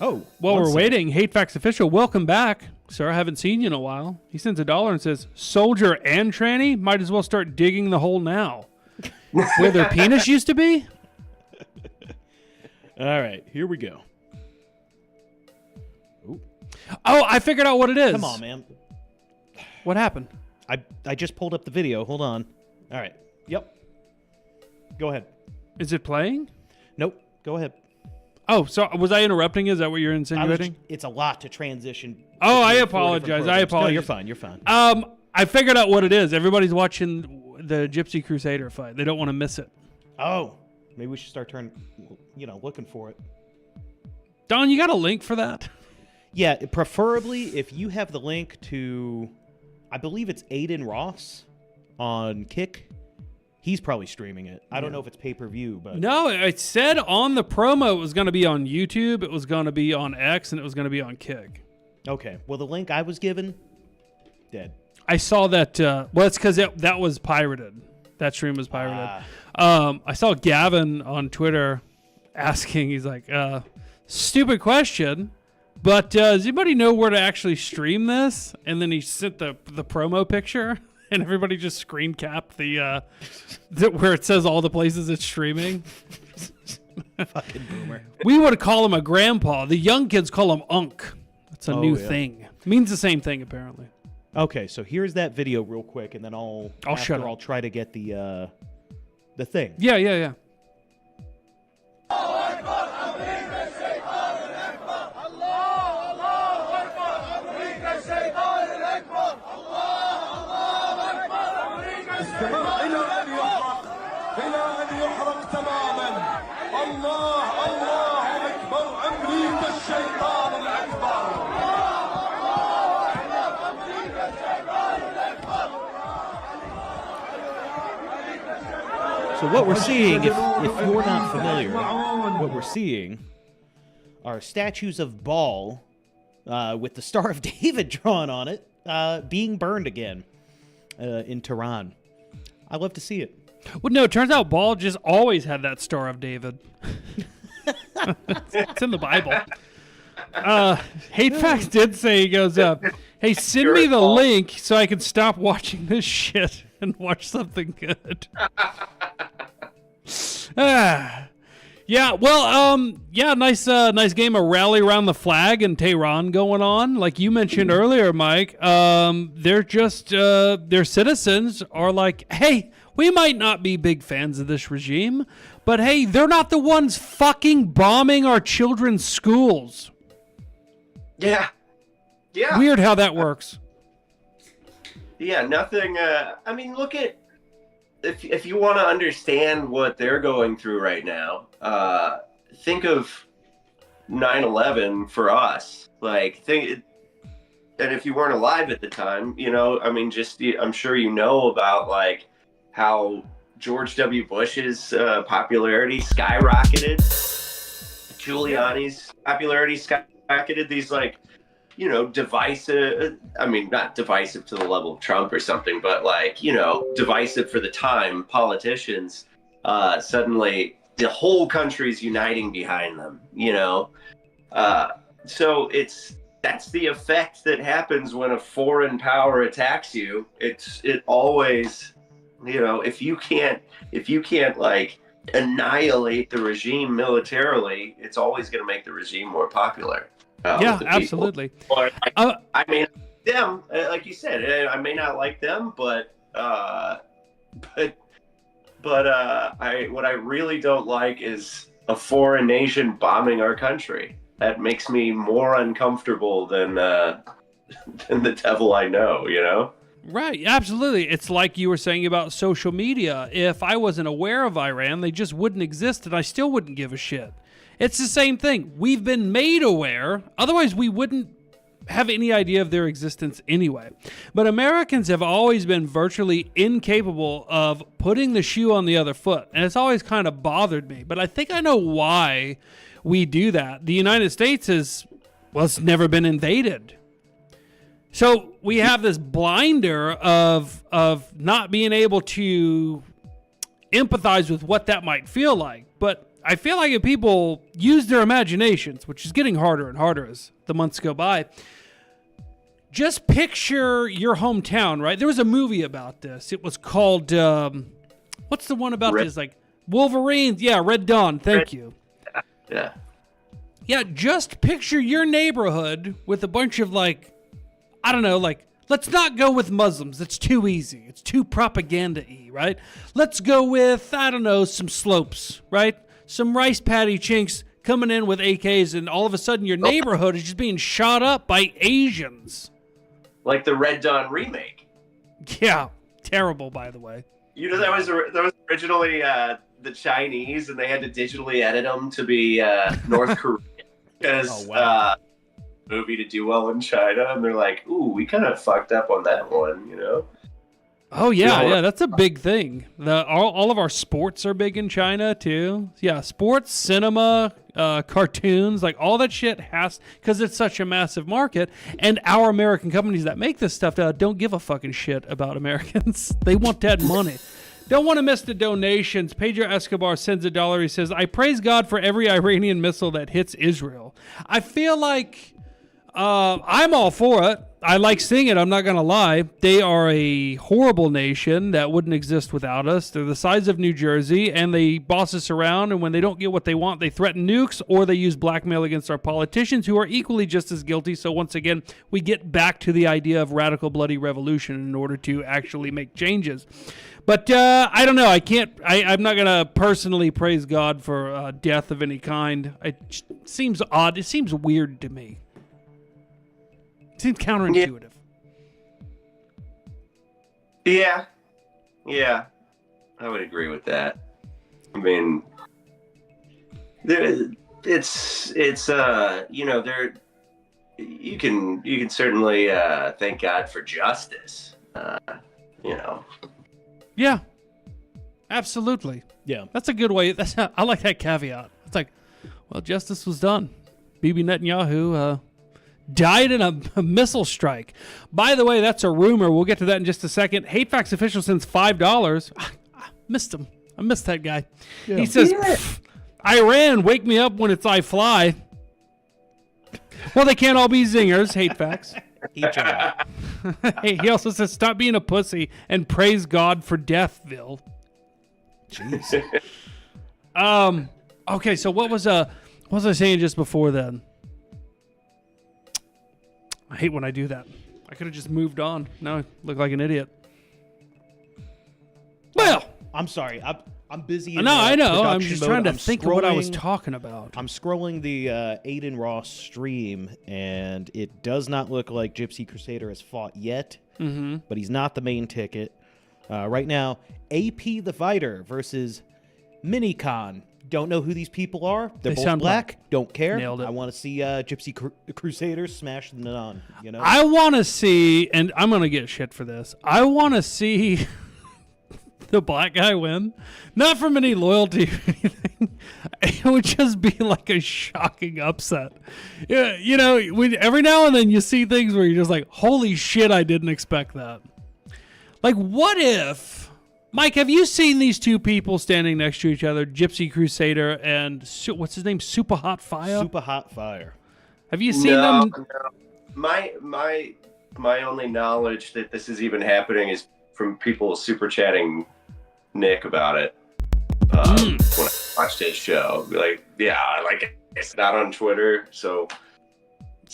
Oh, While one we're sec. waiting, Hate Facts Official, welcome back. Sir, I haven't seen you in a while. He sends $1 and says, Soldier and tranny might as well start digging the hole now. Where their penis used to be? All right, here we go. Oh, I figured out what it is. Come on, man. What happened? I just pulled up the video. Hold on. All right. Yep. Go ahead. Is it playing? Nope. Go ahead. Oh, so was I interrupting? Is that what you're insinuating? It's a lot to transition. Oh, I between 4 different apologize. I programs. apologize. No, you're fine. You're fine. I figured out what it is. Everybody's watching the Gypsy Crusader fight. They don't want to miss it. Oh, maybe we should start looking for it. Don, you got a link for that? Yeah, preferably if you have the link to, I believe it's Aiden Ross on Kick. He's probably streaming it. I don't know if it's pay-per-view, but No, it said on the promo it was going to be on YouTube, it was going to be on X, and it was going to be on Kick. okay. Well, the link I was given, dead. I saw that. Well, it's because that was pirated. That stream was pirated. I saw Gavin on Twitter asking. He's like, "Stupid question, but does anybody know where to actually stream this?" And then he sent the promo picture, and everybody just screen capped the where it says all the places it's streaming. Fucking boomer. We would call him a grandpa. The young kids call him Unk. That's a new yeah. thing. Means the same thing apparently. Okay, so here's that video real quick, and then I'll after shut up. I'll try to get the thing. Yeah. إلى أن يحرق تماما. الله الله أكبر. أمريكا الشيطان الأكبر. So what we're seeing, if you're not familiar, what we're seeing are statues of Baal with the Star of David drawn on it being burned again in Tehran. I love to see it. Well, no, it turns out Baal just always had that Star of David. It's in the Bible. Hate Facts did say, he goes, hey, send me the link so I can stop watching this shit and watch something good. Yeah, well, nice game of Rally Around the Flag in Tehran going on. Like you mentioned earlier, Mike, they're just, their citizens are like, hey, we might not be big fans of this regime, but hey, they're not the ones fucking bombing our children's schools. Yeah. Weird how that works. Yeah, nothing. I mean, look at if you want to understand what they're going through right now. Think of 9/11 for us. Like, and if you weren't alive at the time, I mean, I'm sure you know about like how George W. Bush's popularity skyrocketed, Giuliani's popularity skyrocketed. These like, divisive, I mean, not divisive to the level of Trump or something, but like, divisive for the time politicians suddenly the whole country's uniting behind them, you know? So that's the effect that happens when a foreign power attacks you. It always, you know, if you can't like annihilate the regime militarily, it's always going to make the regime more popular. Yeah, absolutely. I mean, them, like you said, I may not like them, but what I really don't like is a foreign nation bombing our country. That makes me more uncomfortable than the devil I know, you know? Right, absolutely. It's like you were saying about social media. If I wasn't aware of Iran, they just wouldn't exist, and I still wouldn't give a shit. It's the same thing. We've been made aware, otherwise we wouldn't have any idea of their existence anyway. But Americans have always been virtually incapable of putting the shoe on the other foot, and it's always kind of bothered me. But I think I know why we do that. The United States it's never been invaded. So we have this blinder of not being able to empathize with what that might feel like. But I feel like if people use their imaginations, which is getting harder and harder as the months go by, just picture your hometown, right? There was a movie about this. It was called, what's the one about this? Like Wolverines. Yeah, Red Dawn. Thank you. Yeah. Yeah, just picture your neighborhood with a bunch of like, I don't know, like, let's not go with Muslims. It's too easy. It's too propaganda-y, right? Let's go with, I don't know, some slopes, right? Some rice patty chinks coming in with AKs, and all of a sudden your neighborhood is just being shot up by Asians. Like the Red Dawn remake. Yeah, terrible, by the way. You know, that was originally the Chinese, and they had to digitally edit them to be North Korean because movie to do well in China, and they're like, "Ooh, we kind of fucked up on that one," you know. Oh yeah, that's a big thing. All of our sports are big in China too. Yeah, sports, cinema, cartoons, like all that shit has, because it's such a massive market, and our American companies that make this stuff don't give a fucking shit about Americans. They want that money. Don't want to miss the donations. Pedro Escobar sends $1. He says, "I praise God for every Iranian missile that hits Israel." I feel like I'm all for it. I like seeing it, I'm not going to lie. They are a horrible nation that wouldn't exist without us. They're the size of New Jersey, and they boss us around, and when they don't get what they want, they threaten nukes, or they use blackmail against our politicians, who are equally just as guilty. So once again, we get back to the idea of radical bloody revolution in order to actually make changes. But I don't know. I'm not going to personally praise God for death of any kind. It seems odd. It seems weird to me. Seems counterintuitive. Yeah, I would agree with that. I mean, it's you know, you can certainly thank God for justice. You know. Yeah, absolutely. Yeah, that's a good way. I like that caveat. It's like, well, justice was done. Bibi Netanyahu died in a missile strike. By the way, that's a rumor. We'll get to that in just a second. Hate Facts official sends $5. I missed him. I missed that guy. Yeah. He says, Iran, wake me up when it's I fly. Well, they can't all be zingers. Hate Facts. Hey, he also says, stop being a pussy and praise God for Deathville. Jeez. Okay, so what was I saying just before then? I hate when I do that. I could have just moved on. Now I look like an idiot. Well, I'm sorry. I'm busy. No, I know. I'm just trying to think of what I was talking about. I'm scrolling the Aiden Ross stream, and it does not look like Gypsy Crusader has fought yet, but he's not the main ticket. Right now, AP the Fighter versus Minicon. Don't know who these people are. They're both black. Don't care. Nailed it. I want to see Gypsy Crusader smash them on. You know. I want to see, and I'm gonna get shit for this. I want to see the black guy win, not from any loyalty or anything. It would just be like a shocking upset. Yeah, you know, every now and then you see things where you're just like, "Holy shit! I didn't expect that." Like, what if? Mike, have you seen these two people standing next to each other, Gypsy Crusader and what's his name, Super Hot Fire? Super Hot Fire. Have you seen them? No. My only knowledge that this is even happening is from people super chatting Nick about it. When I watched his show, like, yeah, like it's not on Twitter, so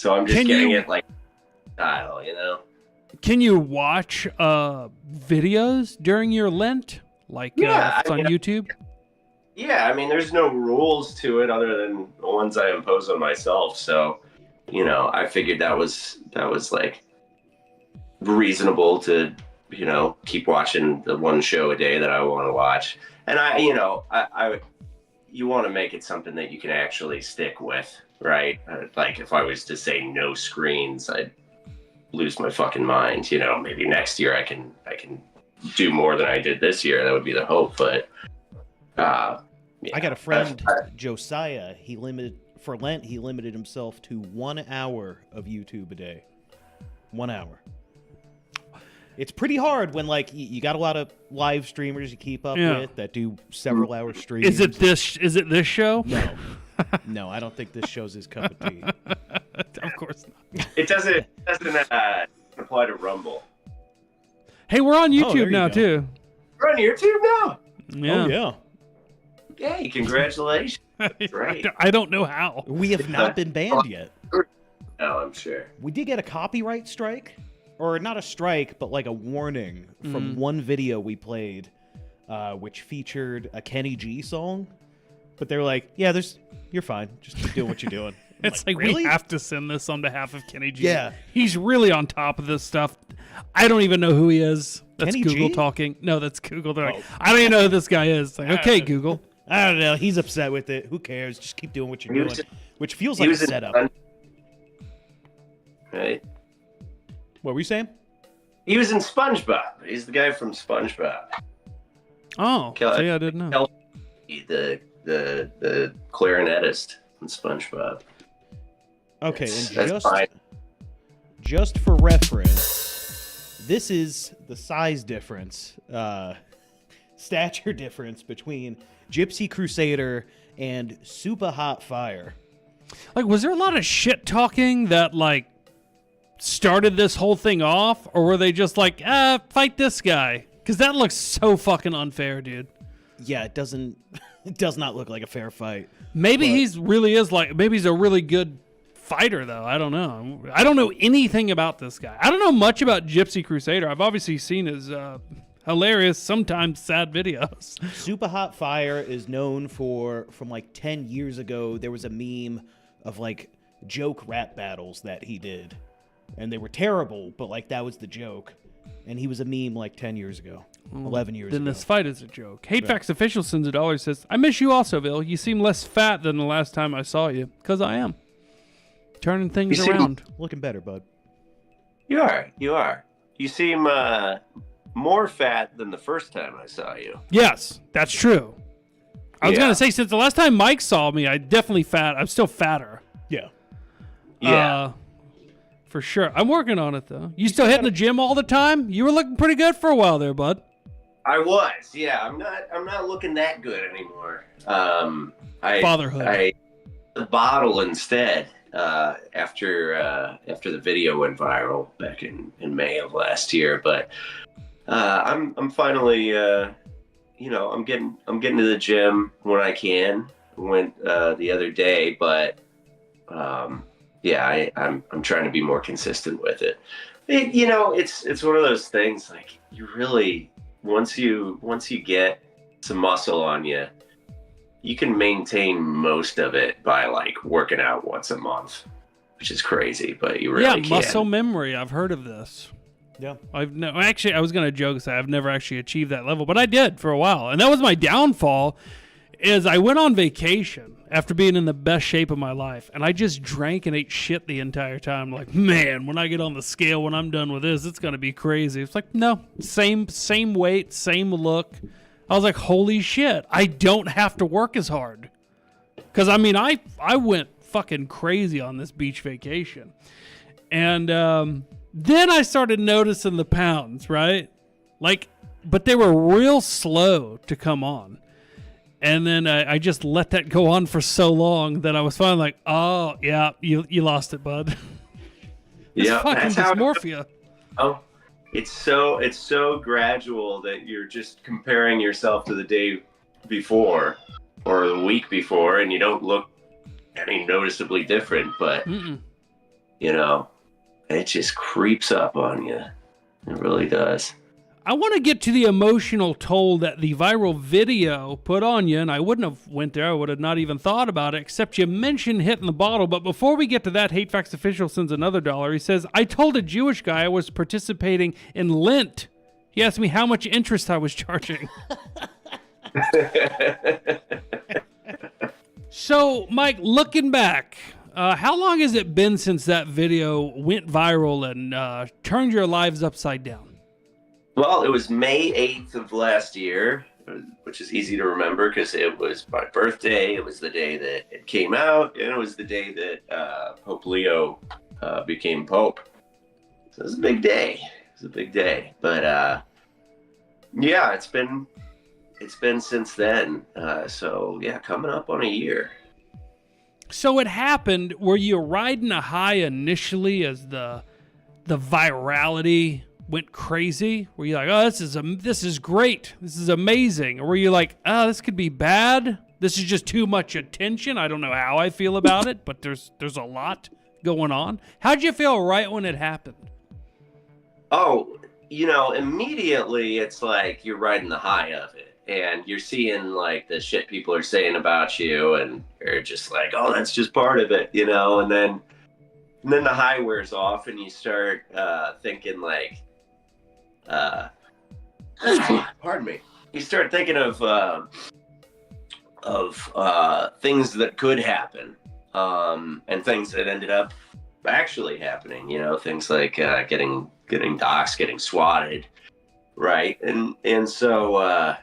I'm just getting it like style, you know. Can you watch videos during your Lent, like it's on YouTube? Yeah, I mean, there's no rules to it other than the ones I impose on myself. So, you know, I figured that was like reasonable to, you know, keep watching the one show a day that I want to watch. And you want to make it something that you can actually stick with, right? Like if I was to say no screens, I'd lose my fucking mind. You know, maybe next year I can do more than I did this year. That would be the hope. But yeah. I got a friend, Josiah. For Lent, he limited himself to 1 hour of YouTube a day. 1 hour. It's pretty hard when, like, you got a lot of live streamers you keep up with that do several hour streams. Is it this show? No. No, I don't think this show's his cup of tea. Of course not. It doesn't apply to Rumble. Hey, we're on YouTube you now, go. too. We're on YouTube now. Yeah. Oh, yeah. Yay, congratulations. Right. I don't know how. We have not been banned yet. No, I'm sure. We did get a copyright strike. Or not a strike, but like a warning from one video we played, which featured a Kenny G song. But they were like, yeah, you're fine. Just keep doing what you're doing. It's like really? we have to send this on behalf of Kenny G. Yeah. He's really on top of this stuff. I don't even know who he is. That's Kenny Google G? talking. No, that's Google. They're like, I don't even know who this guy is. Like, okay, Google. I don't know. He's upset with it. Who cares? Just keep doing what you're doing. Which feels He like a was in setup. Right. What were you saying? He was in SpongeBob. He's the guy from SpongeBob. Oh, see, I didn't know. The clarinetist in SpongeBob. Okay, That's fine. just for reference, this is the size difference, stature difference between Gypsy Crusader and Super Hot Fire. Like, was there a lot of shit talking that, like, started this whole thing off? Or were they just like, fight this guy? Because that looks so fucking unfair, dude. Yeah, it does not look like a fair fight. Maybe maybe he's a really good fighter, though. I don't know. I don't know anything about this guy. I don't know much about Gypsy Crusader. I've obviously seen his hilarious, sometimes sad videos. Super Hot Fire is known from like 10 years ago. There was a meme of like joke rap battles that he did. And they were terrible, but like that was the joke. And he was a meme like 10 years ago, 11 years ago. Then this fight is a joke. Hate Facts Official sends $1, says, I miss you also, Bill. You seem less fat than the last time I saw you. Because I am. Turning things around. Looking better, bud. You are. You seem more fat than the first time I saw you. Yes, that's true. I was going to say, since the last time Mike saw me, I'm still fatter. Yeah. Yeah. For sure. I'm working on it, though. You still hitting the gym all the time? You were looking pretty good for a while there, bud. I was, yeah. I'm not looking that good anymore. Fatherhood. The bottle instead. After the video went viral back in May of last year, but I'm finally I'm getting to the gym when I can. Went the other day, but I'm trying to be more consistent with it. It's one of those things, like, you really, once you get some muscle on you, you can maintain most of it by like working out once a month, which is crazy, but you really can. Muscle memory. I've heard of this. Yeah. I was going to joke and say I've never actually achieved that level, but I did for a while. And that was my downfall, is I went on vacation after being in the best shape of my life, and I just drank and ate shit the entire time. Like, man, when I get on the scale, when I'm done with this, it's going to be crazy. It's like, no, same weight, same look. I was like, holy shit, I don't have to work as hard. Because, I mean, I went fucking crazy on this beach vacation. And then I started noticing the pounds, right? Like, but they were real slow to come on. And then I just let that go on for so long that I was finally like, oh, yeah, you lost it, bud. It's fucking that's how dysmorphia. Oh, it's so gradual that you're just comparing yourself to the day before or the week before, and you don't look any noticeably different, but you know, it just creeps up on you. It really does. I want to get to the emotional toll that the viral video put on you, and I wouldn't have went there. I would have not even thought about it, except you mentioned hitting the bottle. But before we get to that, Hate Facts Official sends another $1. He says, I told a Jewish guy I was participating in Lent. He asked me how much interest I was charging. So, Mike, looking back, how long has it been since that video went viral and turned your lives upside down? Well, it was May 8th of last year, which is easy to remember because it was my birthday. It was the day that it came out, and it was the day that Pope Leo became Pope. So it was a big day. It was a big day. But yeah, it's been since then. So yeah, coming up on a year. So it happened. Were you riding a high initially as the virality went crazy? Were you like, oh, this is great, this is amazing? Or were you like, oh, this could be bad, this is just too much attention, I don't know how I feel about it, but there's a lot going on? How'd you feel right when it happened? Oh, immediately it's like you're riding the high of it, and you're seeing like the shit people are saying about you, and you're just like, oh, that's just part of it, and then the high wears off, and you start thinking like, pardon me. You start thinking of things that could happen, and things that ended up actually happening. Things like getting doxxed, getting swatted, right? And so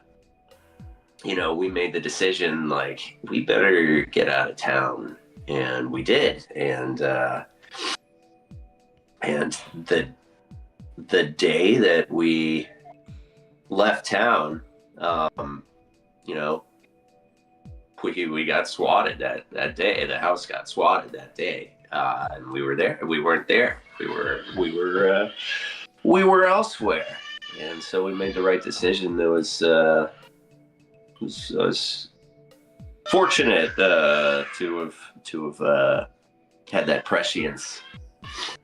we made the decision like we better get out of town, and we did, and the day that we left town, we got swatted that day. The house got swatted that day, and we were there. We weren't there. We were elsewhere, and so we made the right decision. That was fortunate to have had that prescience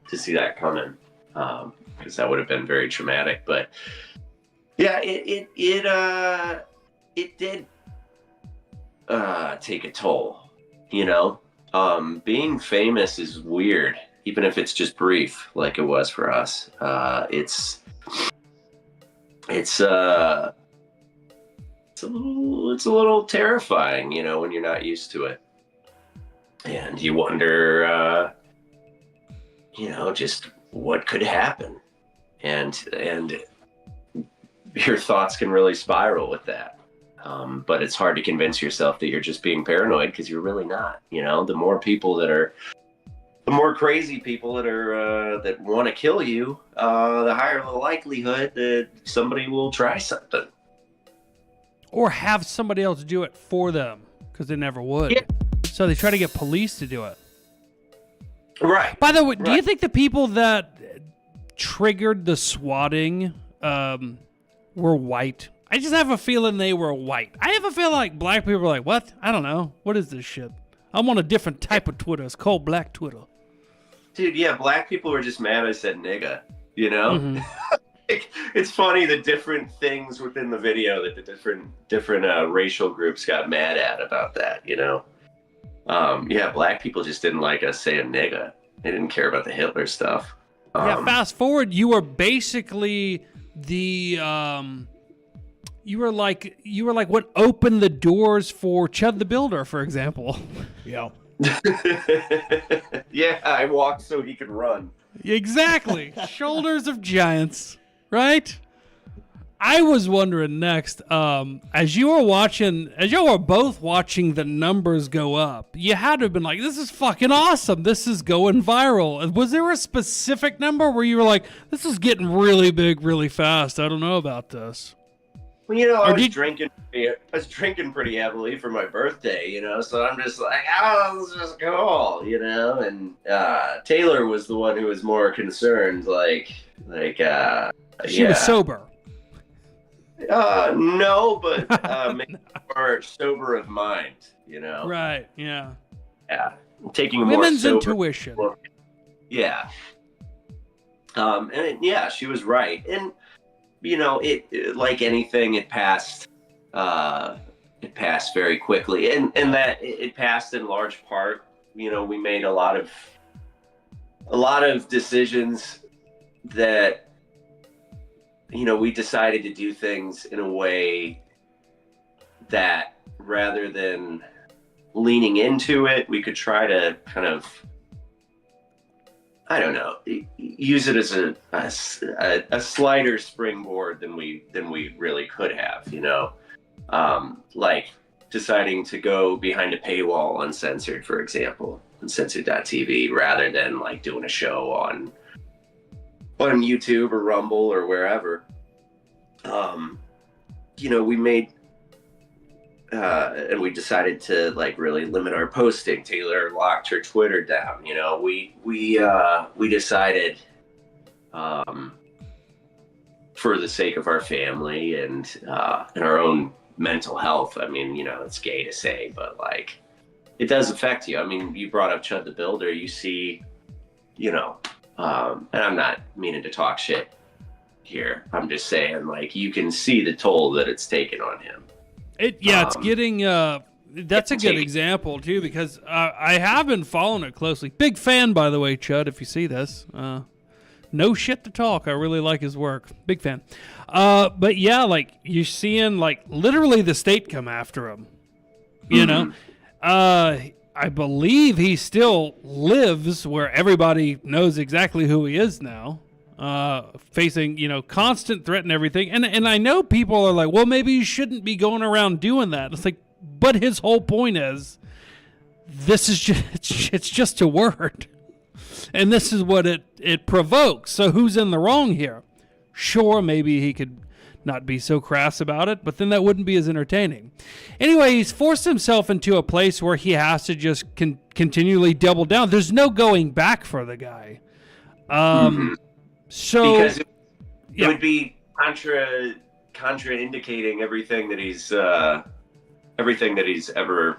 to see that coming. Because that would have been very traumatic, but yeah, it did take a toll. Being famous is weird, even if it's just brief, like it was for us. It's a little terrifying, when you're not used to it, and you wonder, just what could happen. And your thoughts can really spiral with that. But it's hard to convince yourself that you're just being paranoid, because you're really not. The more crazy people that want to kill you, the higher the likelihood that somebody will try something. Or have somebody else do it for them, because they never would. Yeah. So they try to get police to do it. Right. By the way, do you think the people that triggered the swatting were white? I just have a feeling they were white. I have a feeling like black people were like, what? I don't know. What is this shit? I'm on a different type of Twitter. It's called Black Twitter. Dude, yeah, black people were just mad I said nigga, Mm-hmm. It's funny the different things within the video that the different racial groups got mad at about that, Yeah, black people just didn't like us saying nigga. They didn't care about the Hitler stuff. Yeah, fast forward, you were basically the you were like what opened the doors for Chud the Builder, for example. Yeah. Yeah, I walked so he could run. Exactly. Shoulders of giants, right? I was wondering next, as y'all were both watching the numbers go up, you had to have been like, this is fucking awesome. This is going viral. Was there a specific number where you were like, this is getting really big really fast? I don't know about this. Well, you know, Or I was did- drinking. I was drinking pretty heavily for my birthday, you know. So I'm just like, oh, let's just go, you know. And Taylor was the one who was more concerned, She was sober. No, but maybe more sober of mind, you know. Right. Yeah. Yeah, taking a more Women's sober intuition. look. Yeah. Yeah, she was right, and you know, it like anything, it passed. It passed very quickly, and that it passed in large part. You know, we made a lot of decisions that, you know, we decided to do things in a way that rather than leaning into it, we could try to kind of, I don't know, use it as a slighter springboard than we really could have, you know, like deciding to go behind a paywall uncensored, for example, uncensored.tv, rather than like doing a show on YouTube or Rumble or wherever. You know, we made and we decided to like really limit our posting. Taylor locked her Twitter down. You know, we decided, for the sake of our family and our own mental health. I mean, you know, it's gay to say, but like, it does affect you. I mean, you brought up Chud the Builder. You see, you know, and I'm not meaning to talk shit here. I'm just saying, like, you can see the toll that it's taken on him. It's getting. That's a good example too, because I have been following it closely. Big fan, by the way, Chud. If you see this, no shit to talk. I really like his work. Big fan. But yeah, like you're seeing, like literally the state come after him. You know, I believe he still lives where everybody knows exactly who he is now. Facing, you know, constant threat and everything. And I know people are like, well, maybe you shouldn't be going around doing that. It's like, but his whole point is, this is just, it's just a word. And this is what it provokes. So who's in the wrong here? Sure, maybe he could not be so crass about it, but then that wouldn't be as entertaining. Anyway, he's forced himself into a place where he has to just continually double down. There's no going back for the guy. So because it would be contraindicating everything that he's ever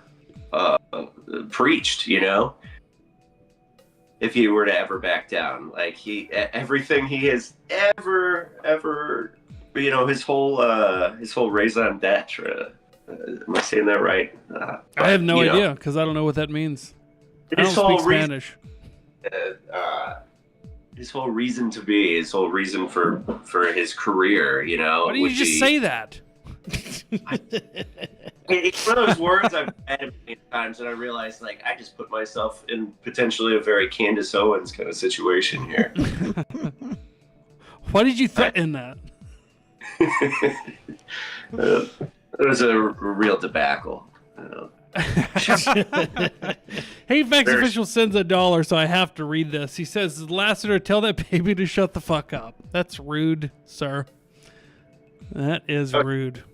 preached, you know, if he were to ever back down. Like everything he has ever, you know, his whole raison d'etre. Am I saying that right? I have no idea, because I don't know what that means. I don't speak Spanish. His whole reason to be, his whole reason for his career, you know. Why didn't you just say that? It's one of those words I've read many times, and I realized, like, I just put myself in potentially a very Candace Owens kind of situation here. Why did you threaten that? It was a real debacle. Hey, Vex Official sends $1, so I have to read this. He says, Lasater, tell that baby to shut the fuck up. That's rude, sir. That is rude.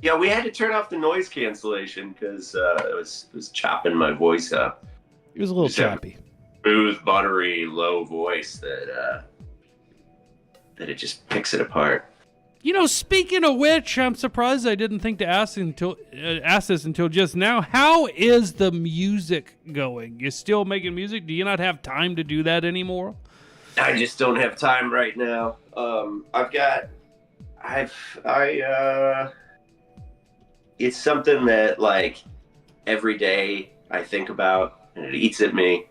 Yeah, we had to turn off the noise cancellation because it was chopping my voice up. It was a little choppy. Smooth, buttery, low voice that it just picks it apart. You know, speaking of which, I'm surprised I didn't think to ask this until just now. How is the music going? You still making music? Do you not have time to do that anymore? I just don't have time right now. It's something that, like, every day I think about, and it eats at me.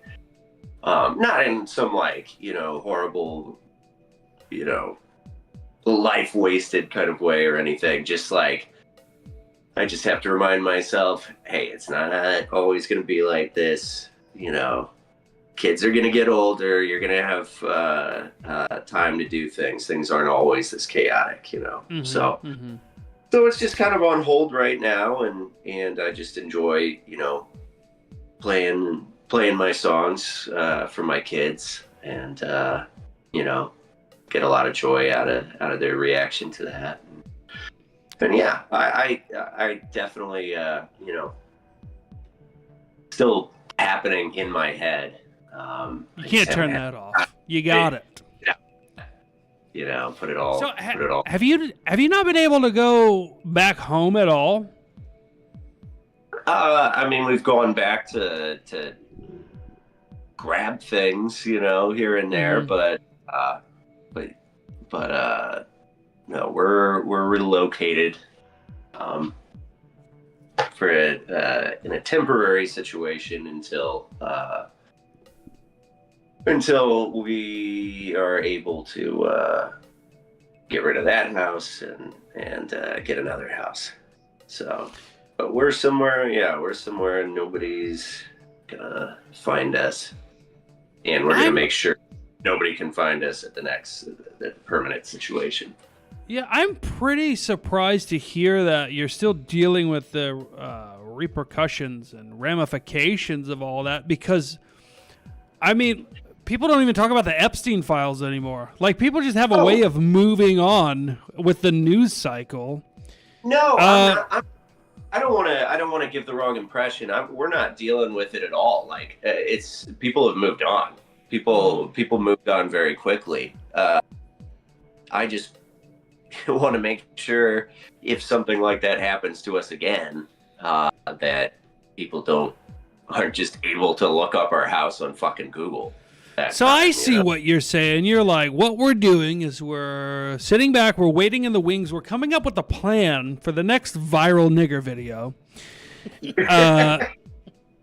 Not in some, like, you know, horrible, you know, life wasted kind of way or anything. Just like, I just have to remind myself, hey, it's not always going to be like this. You know, kids are going to get older. You're going to have time to do things. Things aren't always this chaotic, you know. So it's just kind of on hold right now, and I just enjoy, you know, playing my songs for my kids, and you know, get a lot of joy out of their reaction to that. And yeah, I definitely, you know, still happening in my head. You can't turn that off. You got it. Yeah. You know, put it all. Have you not been able to go back home at all? I mean, we've gone back to grab things, you know, here and there, but no, we're relocated for in a temporary situation until we are able to get rid of that house and get another house. So, but we're somewhere and nobody's gonna find us, and we're gonna make sure nobody can find us at the permanent situation. Yeah, I'm pretty surprised to hear that you're still dealing with the repercussions and ramifications of all that, because, I mean, people don't even talk about the Epstein files anymore. Like, people just have a way of moving on with the news cycle. No, I don't want to give the wrong impression. We're not dealing with it at all. Like, it's people have moved on. People moved on very quickly. I just want to make sure if something like that happens to us again, that people aren't just able to look up our house on fucking Google. So I see what you're saying. You're like, what we're doing is we're sitting back, we're waiting in the wings, we're coming up with a plan for the next viral nigger video.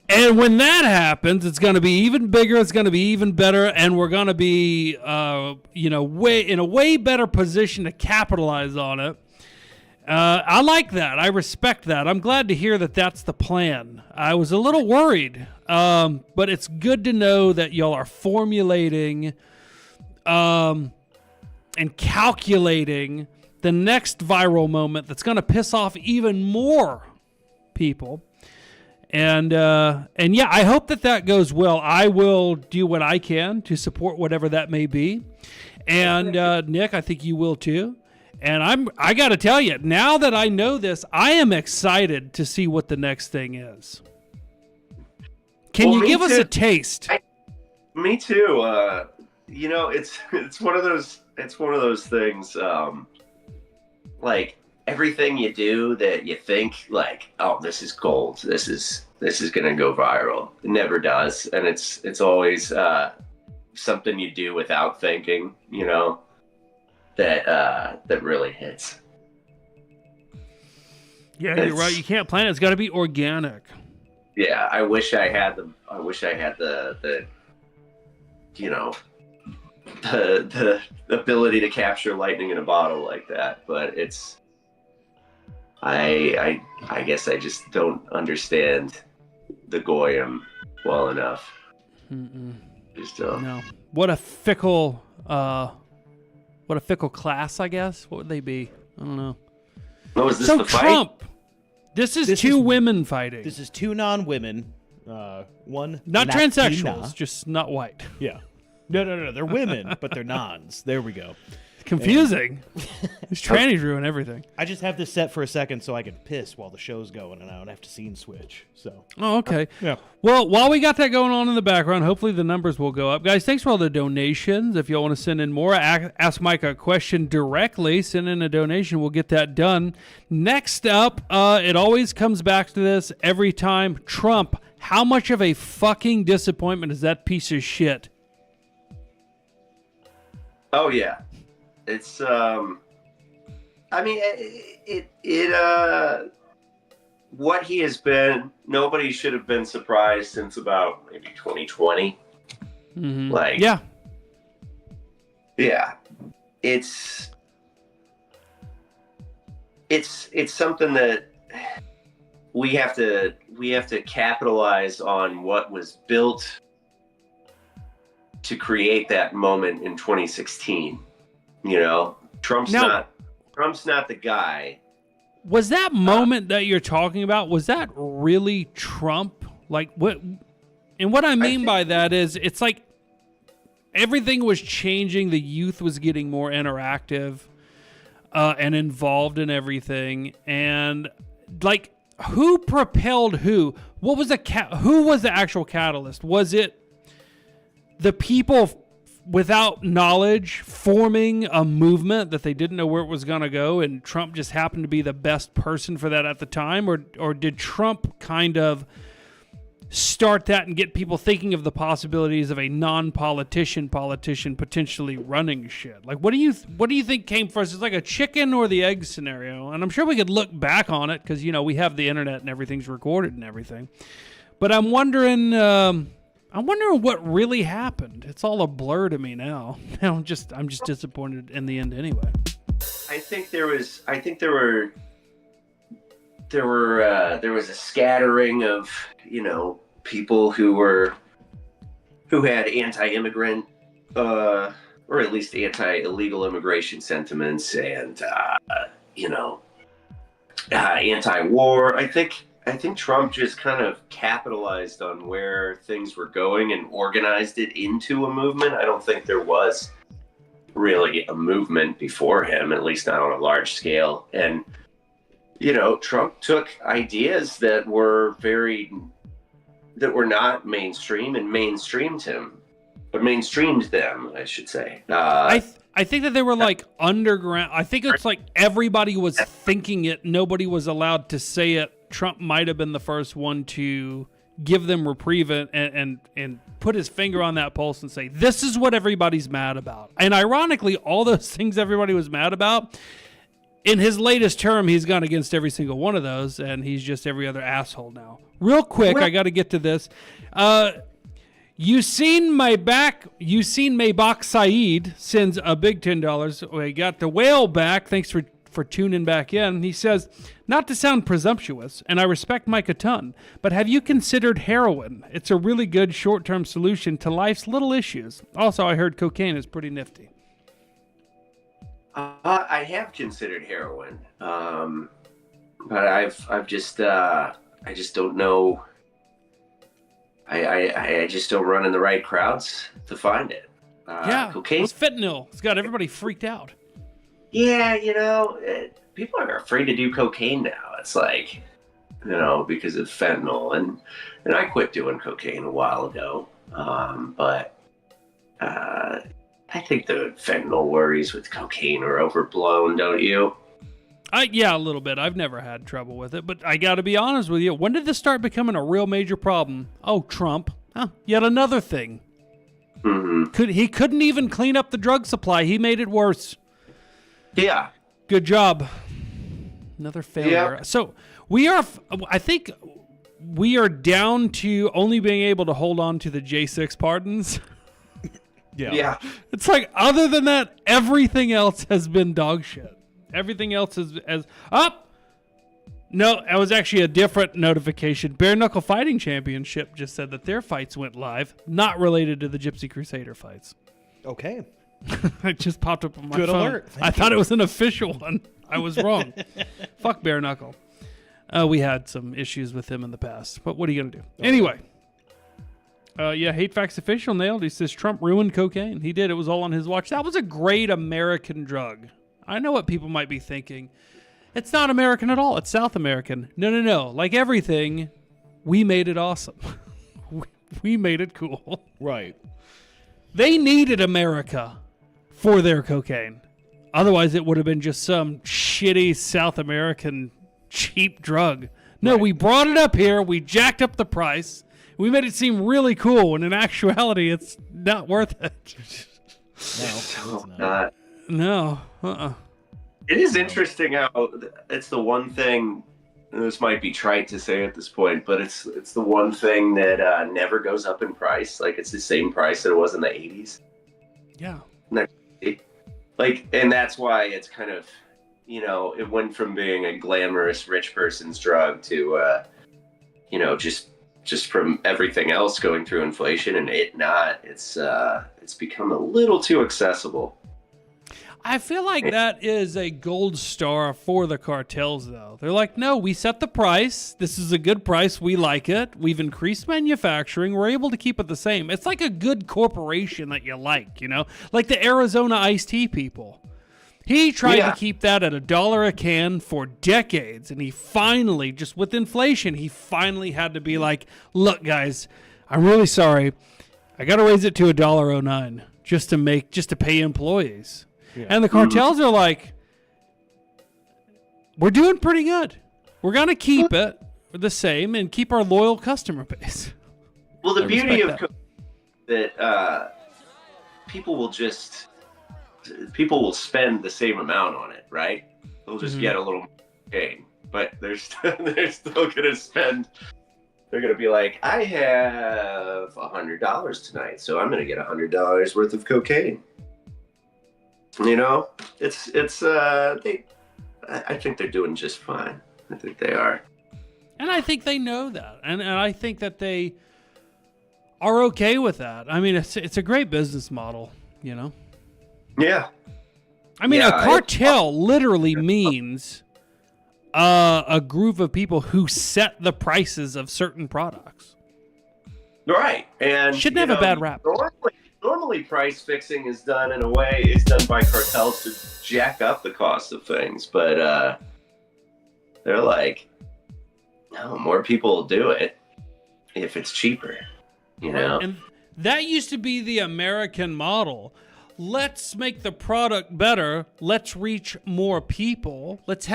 And when that happens, it's going to be even bigger, it's going to be even better, and we're going to be, in a way better position to capitalize on it. I like that. I respect that. I'm glad to hear that that's the plan. I was a little worried, but it's good to know that y'all are formulating and calculating the next viral moment that's going to piss off even more people. And yeah, I hope that goes well. I will do what I can to support whatever that may be. And Nick, I think you will too. And I got to tell you, now that I know this, I am excited to see what the next thing is. Can you give us a taste? Me too. You know, it's one of those things. Like, everything you do that you think like, oh, this is gold. This is gonna go viral. It never does, and it's always something you do without thinking. You know, that really hits. Yeah, you're right. You can't plan it. It's got to be organic. Yeah, I wish I had the you know, the ability to capture lightning in a bottle like that, but it's. I guess I just don't understand the Goyim well enough. Just don't. No. What a fickle class, I guess. What would they be? I don't know. Oh, is this so the fight? Trump. This is two women fighting. This is two non-women. One not Latina. transsexuals, just not white. Yeah. No. They're women, but they're nons. There we go. Confusing. These trannies ruin everything. I just have this set for a second so I can piss while the show's going, and I don't have to scene switch. So. Oh, okay. Yeah. Well, while we got that going on in the background, hopefully the numbers will go up. Guys, thanks for all the donations. If y'all want to send in more, ask Mike a question directly, send in a donation. We'll get that done. Next up, it always comes back to this every time. Trump, how much of a fucking disappointment is that piece of shit? Oh, yeah. It's, I mean, what he has been, nobody should have been surprised since about maybe 2020. Mm-hmm. Like, yeah, it's something that we have to capitalize on what was built to create that moment in 2016. You know, Trump's not the guy. Was that moment that you're talking about, was that really Trump? Like, what? And what I mean by that is, it's like everything was changing. The youth was getting more interactive. and involved in everything. And like, who propelled who? What was who was the actual catalyst? Was it the people without knowledge forming a movement that they didn't know where it was going to go, and Trump just happened to be the best person for that at the time? Or did Trump kind of start that and get people thinking of the possibilities of a non-politician potentially running shit? Like, what do you think came first? It's like a chicken or the egg scenario. And I'm sure we could look back on it because, you know, we have the internet and everything's recorded and everything. But I'm wondering what really happened. It's all a blur to me now. I'm just disappointed in the end anyway. I think there was a scattering of, you know, people who had anti-immigrant or at least anti-illegal immigration sentiments and anti-war. I think Trump just kind of capitalized on where things were going and organized it into a movement. I don't think there was really a movement before him, at least not on a large scale. And you know, Trump took ideas that were not mainstream and mainstreamed them, I should say. I think that they were like underground. I think it's like everybody was thinking it. Nobody was allowed to say it. Trump might have been the first one to give them reprieve and put his finger on that pulse and say, this is what everybody's mad about. And ironically, all those things everybody was mad about, in his latest term, he's gone against every single one of those, and he's just every other asshole now. Real quick, I got to get to this. You seen Maybach Saeed sends a big $10. We got the whale back. Thanks for tuning back in. He says, not to sound presumptuous, and I respect Mike a ton, but have you considered heroin? It's a really good short-term solution to life's little issues. Also, I heard cocaine is pretty nifty. I have considered heroin, but I just don't know. I just don't run in the right crowds to find it. Cocaine. It's fentanyl. It's got everybody freaked out. Yeah, you know, people are afraid to do cocaine now. It's like, you know, because of fentanyl, and I quit doing cocaine a while ago, but. I think the fentanyl worries with cocaine are overblown, don't you? Yeah, a little bit. I've never had trouble with it, but I got to be honest with you. When did this start becoming a real major problem? Oh, Trump. Yet another thing. Mm-hmm. He couldn't even clean up the drug supply. He made it worse. Yeah. Good job. Another failure. Yeah. So I think we are down to only being able to hold on to the J6 pardons. Yeah. It's like, other than that, everything else has been dog shit. Everything else is up. No, it was actually a different notification. Bare Knuckle Fighting Championship just said that their fights went live, not related to the Gypsy Crusader fights. Okay. It just popped up on my Good phone. alert. I thought it was an official one. I was wrong. Fuck Bare Knuckle. We had some issues with him in the past, but what are you going to do? Okay. Anyway. Hate Facts Official nailed. He says Trump ruined cocaine. He did. It was all on his watch. That was a great American drug. I know what people might be thinking. It's not American at all. It's South American. No. Like everything, we made it awesome. We made it cool. Right. They needed America for their cocaine. Otherwise, it would have been just some shitty South American cheap drug. No, right. We brought it up here. We jacked up the price. We made it seem really cool, and in actuality, it's not worth it. No, it's not. No. It is interesting how it's the one thing, and this might be trite to say at this point, but it's the one thing that never goes up in price. Like, it's the same price that it was in the 80s. Yeah. And that's why it's kind of, you know, it went from being a glamorous rich person's drug to, just from everything else going through inflation and it not, it's become a little too accessible. I feel like that is a gold star for the cartels, though. They're like, no, we set the price. This is a good price. We like it. We've increased manufacturing. We're able to keep it the same. It's like a good corporation that you like, you know? Like the Arizona iced tea people. He tried Yeah. to keep that at $1 a can for decades, and he finally, just with inflation, he finally had to be like, look, guys, I'm really sorry. I got to raise it to $1.09 just to pay employees. Yeah. And the cartels are like, we're doing pretty good. We're going to keep it the same and keep our loyal customer base. Well, the I beauty of respect that people will spend the same amount on it, right? They'll just get a little more gain, but they're still gonna spend. They're gonna be like, I have $100 tonight, so I'm gonna get $100 worth of cocaine. You know, I think they're doing just fine. I think they are. And I think they know that. And I think that they are okay with that. I mean, it's a great business model, you know? Yeah. I mean, Yeah, a cartel literally means a group of people who set the prices of certain products. Right. And Shouldn't have a bad rap. Normally price fixing is done by cartels to jack up the cost of things, but they're like, no, more people will do it if it's cheaper, you know? And that used to be the American model. Let's make the product better. Let's reach more people. Let's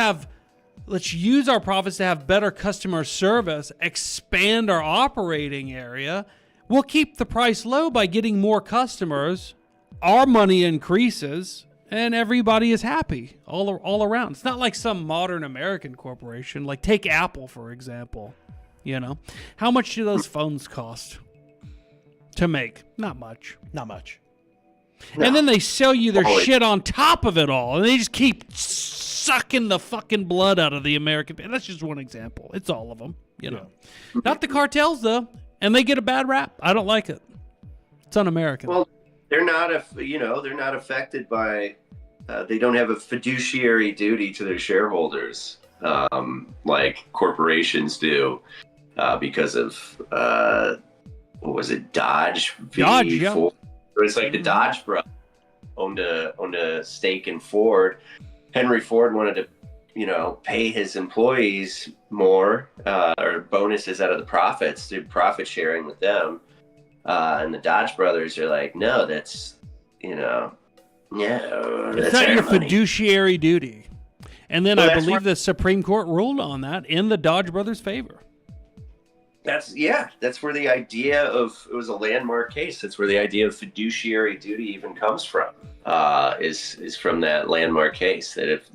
use our profits to have better customer service, expand our operating area. We'll keep the price low by getting more customers. Our money increases, and everybody is happy all around. It's not like some modern American corporation. Like, take Apple, for example. You know, how much do those phones cost to make? Not much. Not much. No. And then they sell you their Holy- shit on top of it all, and they just keep sucking the fucking blood out of the American. That's just one example. It's all of them, you know. Not the cartels though, and they get a bad rap. I don't like it. It's un-American. Well, they're not affected by. They don't have a fiduciary duty to their shareholders like corporations do because of what was it, Dodge? Dodge, yeah. Ford. It's like the Dodge brothers owned a stake in Ford. Henry Ford wanted to, pay his employees more or bonuses out of the profits, do profit sharing with them. And the Dodge brothers are like, no, that's, it's that's not our your money. fiduciary duty. And then Well, I that's believe where- the Supreme Court ruled on that in the Dodge brothers' favor. That's where the idea of, it was a landmark case. That's where the idea of fiduciary duty even comes from. Is from that landmark case that if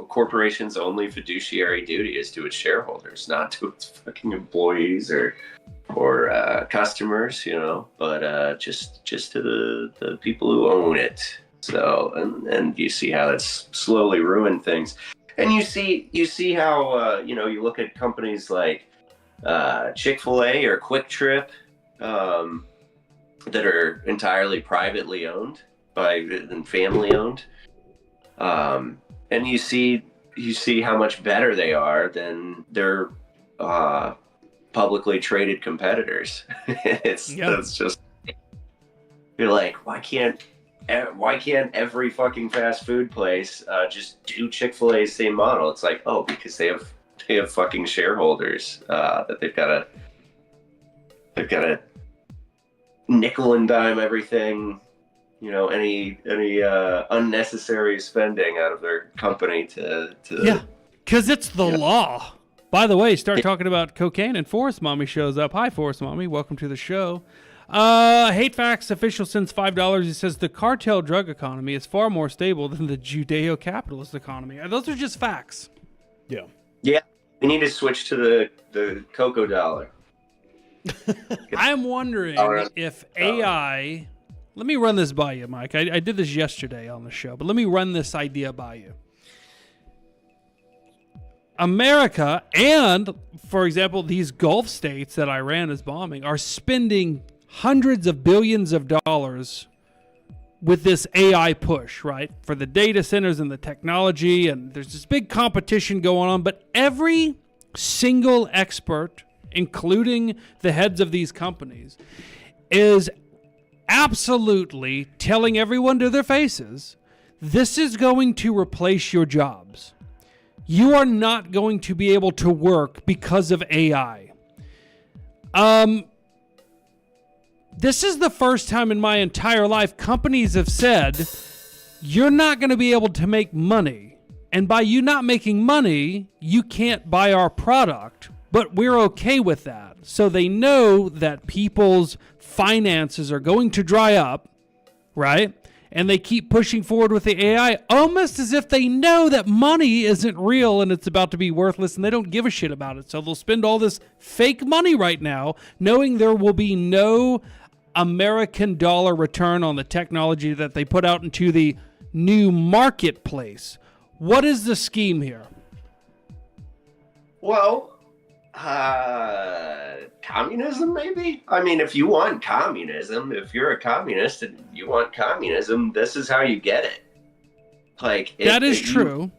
corporation's only fiduciary duty is to its shareholders, not to its fucking employees or customers, but just to the people who own it. So and you see how that's slowly ruined things. And you see how you look at companies like Chick-fil-A or Quick Trip that are entirely privately owned and family owned, and you see how much better they are than their publicly traded competitors. It's just, you're like, why can't every fucking fast food place just do Chick-fil-A's same model? It's like, oh, because they have fucking shareholders that they've got to nickel and dime everything, any unnecessary spending out of their company to Because it's the law. By the way, start talking about cocaine and Forest Mommy shows up. Hi, Forest Mommy. Welcome to the show. Hate Facts official sends $5. He says the cartel drug economy is far more stable than the Judeo-capitalist economy. Those are just facts. Yeah. Yeah, we need to switch to the cocoa dollar. I'm wondering if AI... Let me run this by you, Mike. I did this yesterday on the show, but let me run this idea by you. America and, for example, these Gulf states that Iran is bombing are spending hundreds of billions of dollars with this AI push, right? For the data centers and the technology, and there's this big competition going on, but every single expert, including the heads of these companies, is absolutely telling everyone to their faces this is going to replace your jobs. You are not going to be able to work because of AI. This is the first time in my entire life companies have said, you're not going to be able to make money. And by you not making money, you can't buy our product. But we're okay with that. So they know that people's finances are going to dry up, right? And they keep pushing forward with the AI almost as if they know that money isn't real and it's about to be worthless and they don't give a shit about it. So they'll spend all this fake money right now knowing there will be no American dollar return on the technology that they put out into the new marketplace. What is the scheme here? Well, communism, maybe? I mean, if you want communism, if you're a communist and you want communism, this is how you get it. Like, that is true.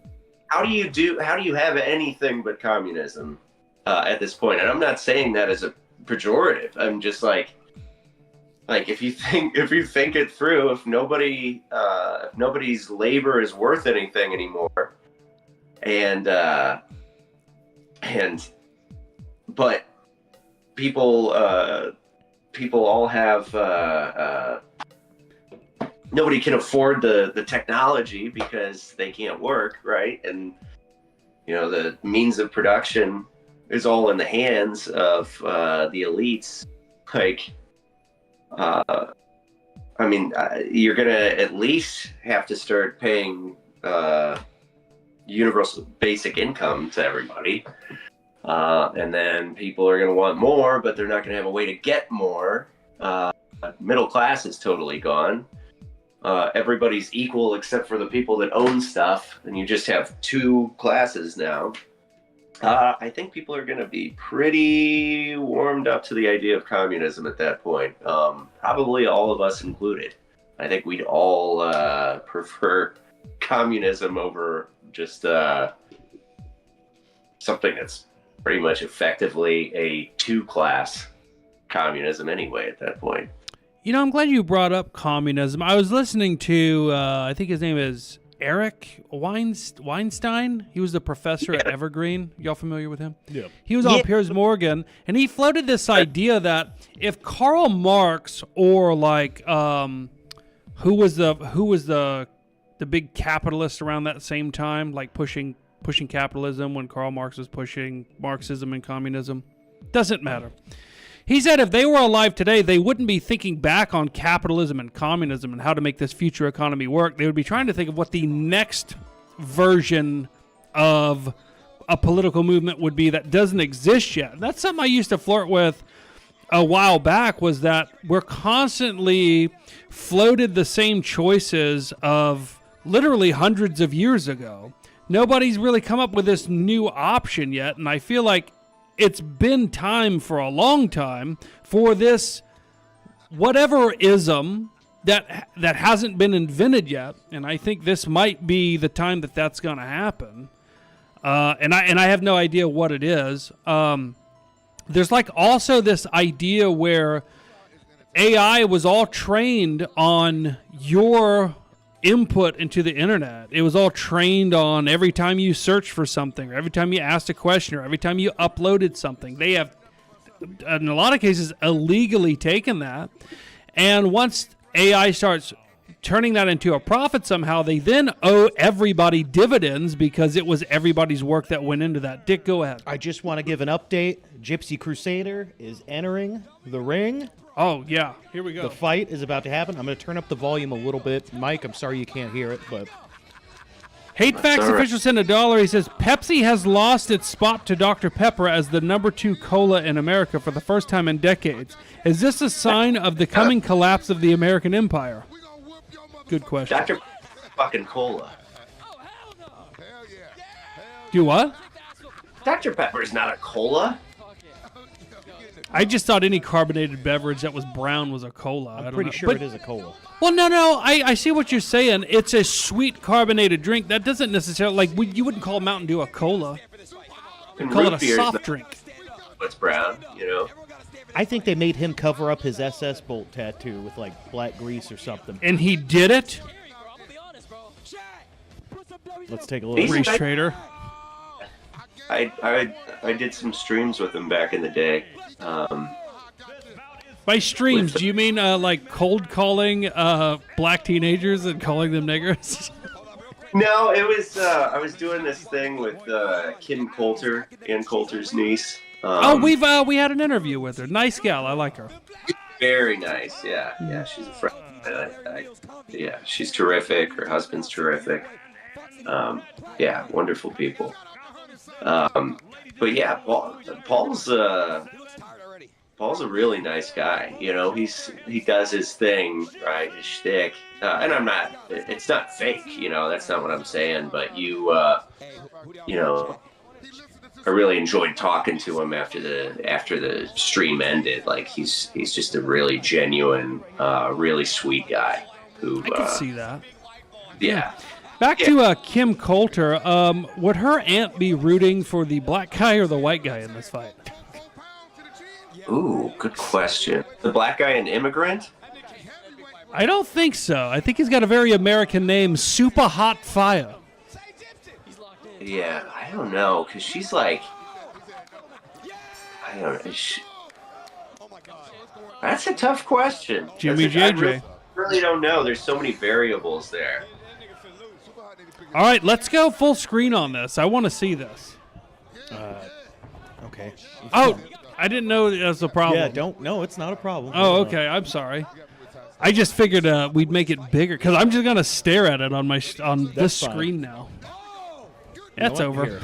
How do you have anything but communism at this point? And I'm not saying that as a pejorative. I'm just like if you think it through, if nobody's labor is worth anything anymore, but people all have nobody can afford the technology because they can't work, right? And the means of production is all in the hands of the elites. Like, you're gonna at least have to start paying universal basic income to everybody. And then people are going to want more, but they're not going to have a way to get more. Middle class is totally gone. Everybody's equal except for the people that own stuff, and you just have two classes now. I think people are going to be pretty warmed up to the idea of communism at that point. Probably all of us included. I think we'd all prefer communism over just something that's pretty much effectively a two-class communism anyway at that point. I'm glad you brought up communism. I was listening to, I think his name is Eric Weinstein. He was the professor at Evergreen. Y'all familiar with him? Yeah. He was on Piers Morgan, and he floated this idea that if Karl Marx or who was the big capitalist around that same time, like pushing capitalism when Karl Marx was pushing Marxism and communism, doesn't matter. He said if they were alive today, they wouldn't be thinking back on capitalism and communism and how to make this future economy work. They would be trying to think of what the next version of a political movement would be that doesn't exist yet. And that's something I used to flirt with a while back, was that we're constantly floated the same choices of literally hundreds of years ago. Nobody's really come up with this new option yet, and I feel like it's been time for a long time for this whatever ism that hasn't been invented yet, and I think this might be the time that that's going to happen. And I have no idea what it is. There's also this idea where AI was all trained on your input into the internet. It was all trained on every time you searched for something, or every time you asked a question, or every time you uploaded something. They have, in a lot of cases, illegally taken that. And once AI starts turning that into a profit somehow, they then owe everybody dividends because it was everybody's work that went into that. Dick, go ahead. I just want to give an update. Gypsy Crusader is entering the ring. Oh, yeah. Here we go. The fight is about to happen. I'm going to turn up the volume a little bit. Mike, I'm sorry you can't hear it, but... Hate Facts Official sent $1. He says, Pepsi has lost its spot to Dr. Pepper as the number 2 cola in America for the first time in decades. Is this a sign of the coming collapse of the American empire? Good question. Dr. fucking Cola. Do what? Dr. Pepper is not a cola. I just thought any carbonated beverage that was brown was a cola. I'm pretty sure it is a cola. Well, no. I see what you're saying. It's a sweet carbonated drink. That doesn't necessarily, you wouldn't call Mountain Dew a cola. You'd call it a soft drink. It's brown, I think they made him cover up his SS Bolt tattoo with black grease or something. And he did it? Let's take a He's look. Race nice. trader. I did some streams with him back in the day. By streams, do you mean like cold calling black teenagers and calling them niggers? No, it was I was doing this thing with Kim Coulter, Ann Coulter's niece. We had an interview with her. Nice gal. I like her. Very nice. Yeah, she's a friend. Yeah, she's terrific. Her husband's terrific. Yeah, wonderful people. But yeah, Paul's a really nice guy. You know, he does his thing, right? His shtick. And it's not fake. You know, that's not what I'm saying. But you know, I really enjoyed talking to him after the stream ended. Like he's just a really genuine, really sweet guy. Who I can see that. Yeah. Back to Kim Coulter. Would her aunt be rooting for the black guy or the white guy in this fight? Ooh, good question. The black guy an immigrant? I don't think so. I think he's got a very American name, Super Hot Fire. Yeah, I don't know, because she's like, I don't know. That's a tough question. Jimmy JJ. I really don't know. There's so many variables there. All right, let's go full screen on this. I want to see this. Okay. Oh, I didn't know that was a problem. Yeah, no, it's not a problem. Oh, okay. I'm sorry. I just figured we'd make it bigger because I'm just gonna stare at it on this fine. screen now. You know That's what? over. Here.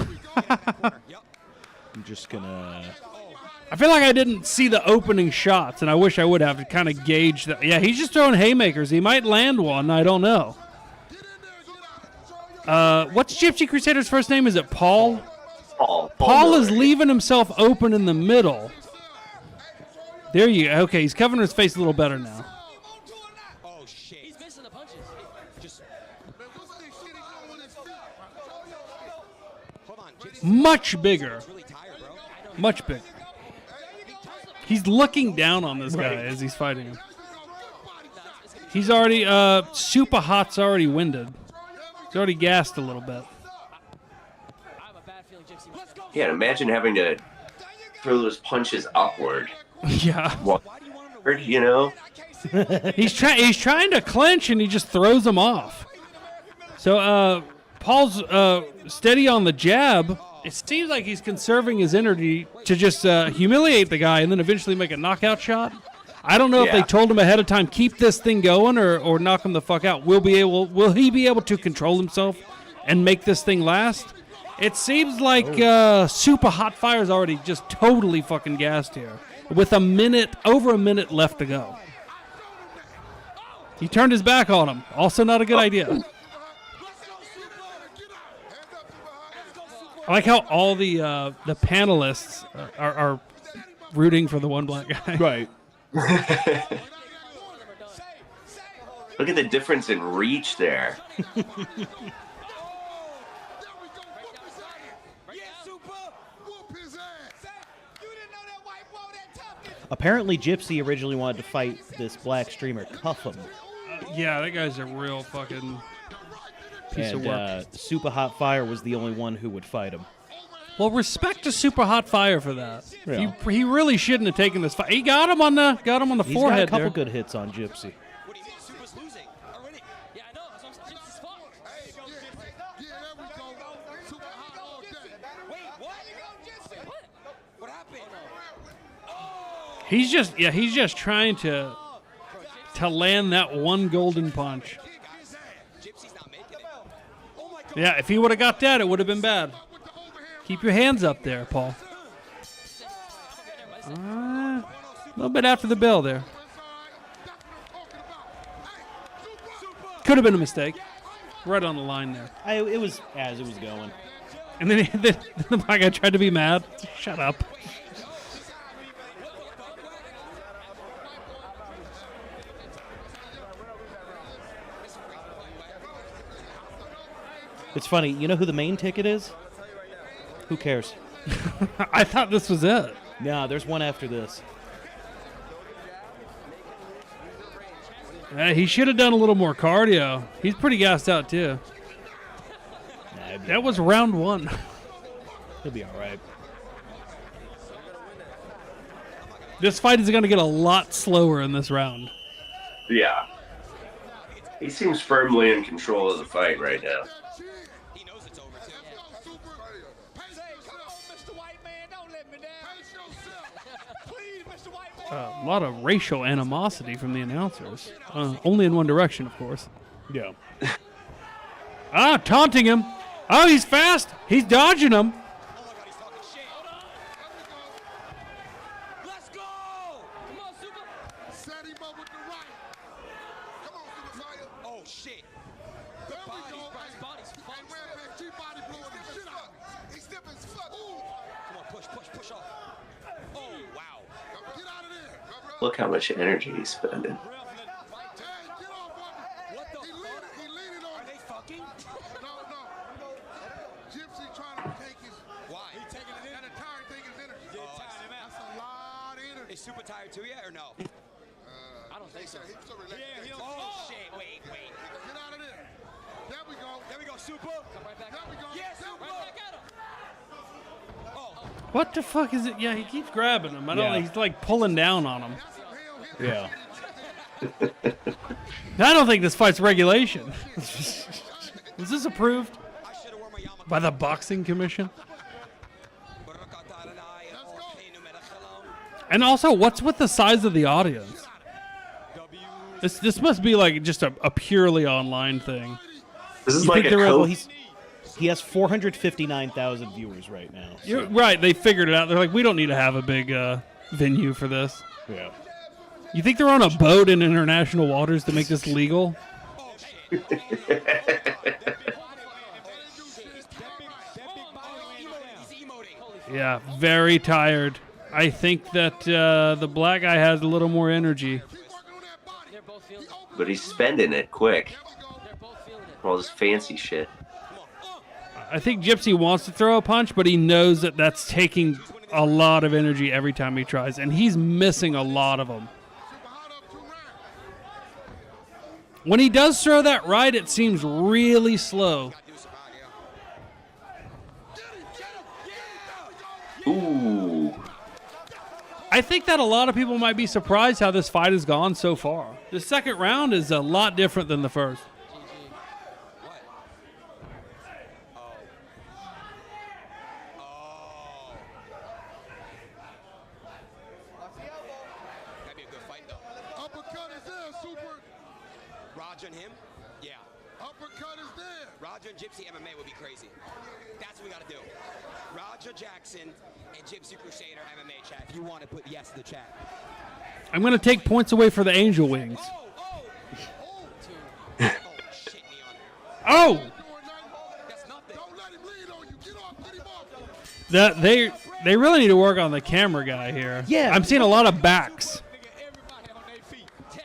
I'm just gonna. I feel like I didn't see the opening shots, and I wish I would have to kind of gauge that. Yeah, he's just throwing haymakers. He might land one. I don't know. What's Gypsy Crusader's first name? Is it Paul? Paul is leaving himself open in the middle. There you go. Okay, he's covering his face a little better now. Much bigger. Much bigger. He's looking down on this guy as he's fighting him. He's already, Super Hot's already winded. He's already gassed a little bit. Yeah, imagine having to throw those punches upward. Yeah. You know? He's trying to clinch and he just throws them off. So Paul's steady on the jab. It seems like he's conserving his energy to just humiliate the guy and then eventually make a knockout shot. I don't know if they told him ahead of time, keep this thing going or knock him the fuck out. Will he be able to control himself and make this thing last? It seems like Super Hot Fire's already just totally fucking gassed here with over a minute left to go. He turned his back on him. Also not a good idea. I like how all the panelists are rooting for the one black guy. Right. Look at the difference in reach there. Apparently, Gypsy originally wanted to fight this black streamer, Cuff him. Yeah, that guy's a real fucking piece of And work. Super Hot Fire was the only one who would fight him. Well, respect to Super Hot Fire for that. Yeah. He really shouldn't have taken this fight. He got him on the He's got a forehead couple there. good hits on Gypsy. He's just trying to land that one golden punch. Yeah, if he would have got that, it would have been bad. Keep your hands up there, Paul. A little bit after the bell there. Could have been a mistake. Right on the line there. It was as it was going. And then the black guy tried to be mad. Shut up. It's funny. You know who the main ticket is? Who cares? I thought this was it. No, there's one after this. He should have done a little more cardio. He's pretty gassed out, too. That was round 1. He'll be all right. This fight is going to get a lot slower in this round. Yeah. He seems firmly in control of the fight right now. A lot of racial animosity from the announcers. Only in one direction, of course. Yeah. Taunting him. Oh, he's fast. He's dodging him. Let's go! Come on, Super. Set him up with the right. Come on, Super Saiyan. Oh, shit. There we go. And Rampage G-body blowing the shit out of me. He's stiff as fuck. Ooh. Come on, push off. Oh, wow. Get out of there. Look how much energy he's spending. Gypsy trying to take his. Why? He's taking it in. That entire thing is energy. That's a lot of energy. Is Super tired too yet or no? I don't think so. He's so relaxed. Oh, shit. Wait. Get out of there. There we go, Super. Come right back. There we go. Yeah, Super. Right back at him. Oh. What the fuck is it? Yeah, he keeps grabbing him. I don't know. He's like pulling down on him. Yeah. I don't think this fight's regulation. Was this approved by the Boxing Commission? And also, what's with the size of the audience? This must be like just a purely online thing. This is You like think a they're- well, coach. he has 459,000 viewers right now. So. You're right. They figured it out. They're like, we don't need to have a big venue for this. Yeah. You think they're on a boat in international waters to make this legal? Yeah, very tired. I think that the black guy has a little more energy. But he's spending it quick. All this fancy shit. I think Gypsy wants to throw a punch, but he knows that that's taking a lot of energy every time he tries, and he's missing a lot of them. When he does throw that right, it seems really slow. Ooh. I think that a lot of people might be surprised how this fight has gone so far. The second round is a lot different than the first. That'd be a good fight, though. Uppercut is there, Super. Roger and him? Yeah. Uppercut is there. Roger and Gypsy MMA would be crazy. That's what we got to do. Roger Jackson and Gypsy Crusader MMA chat. If you want to put yes in the chat. I'm going to take points away for the Angel Wings. Shit me on. Oh! That's nothing. Don't let him lead on you. Get off. Get him off. That they really need to work on the camera guy here. Yeah. I'm seeing a lot of backs.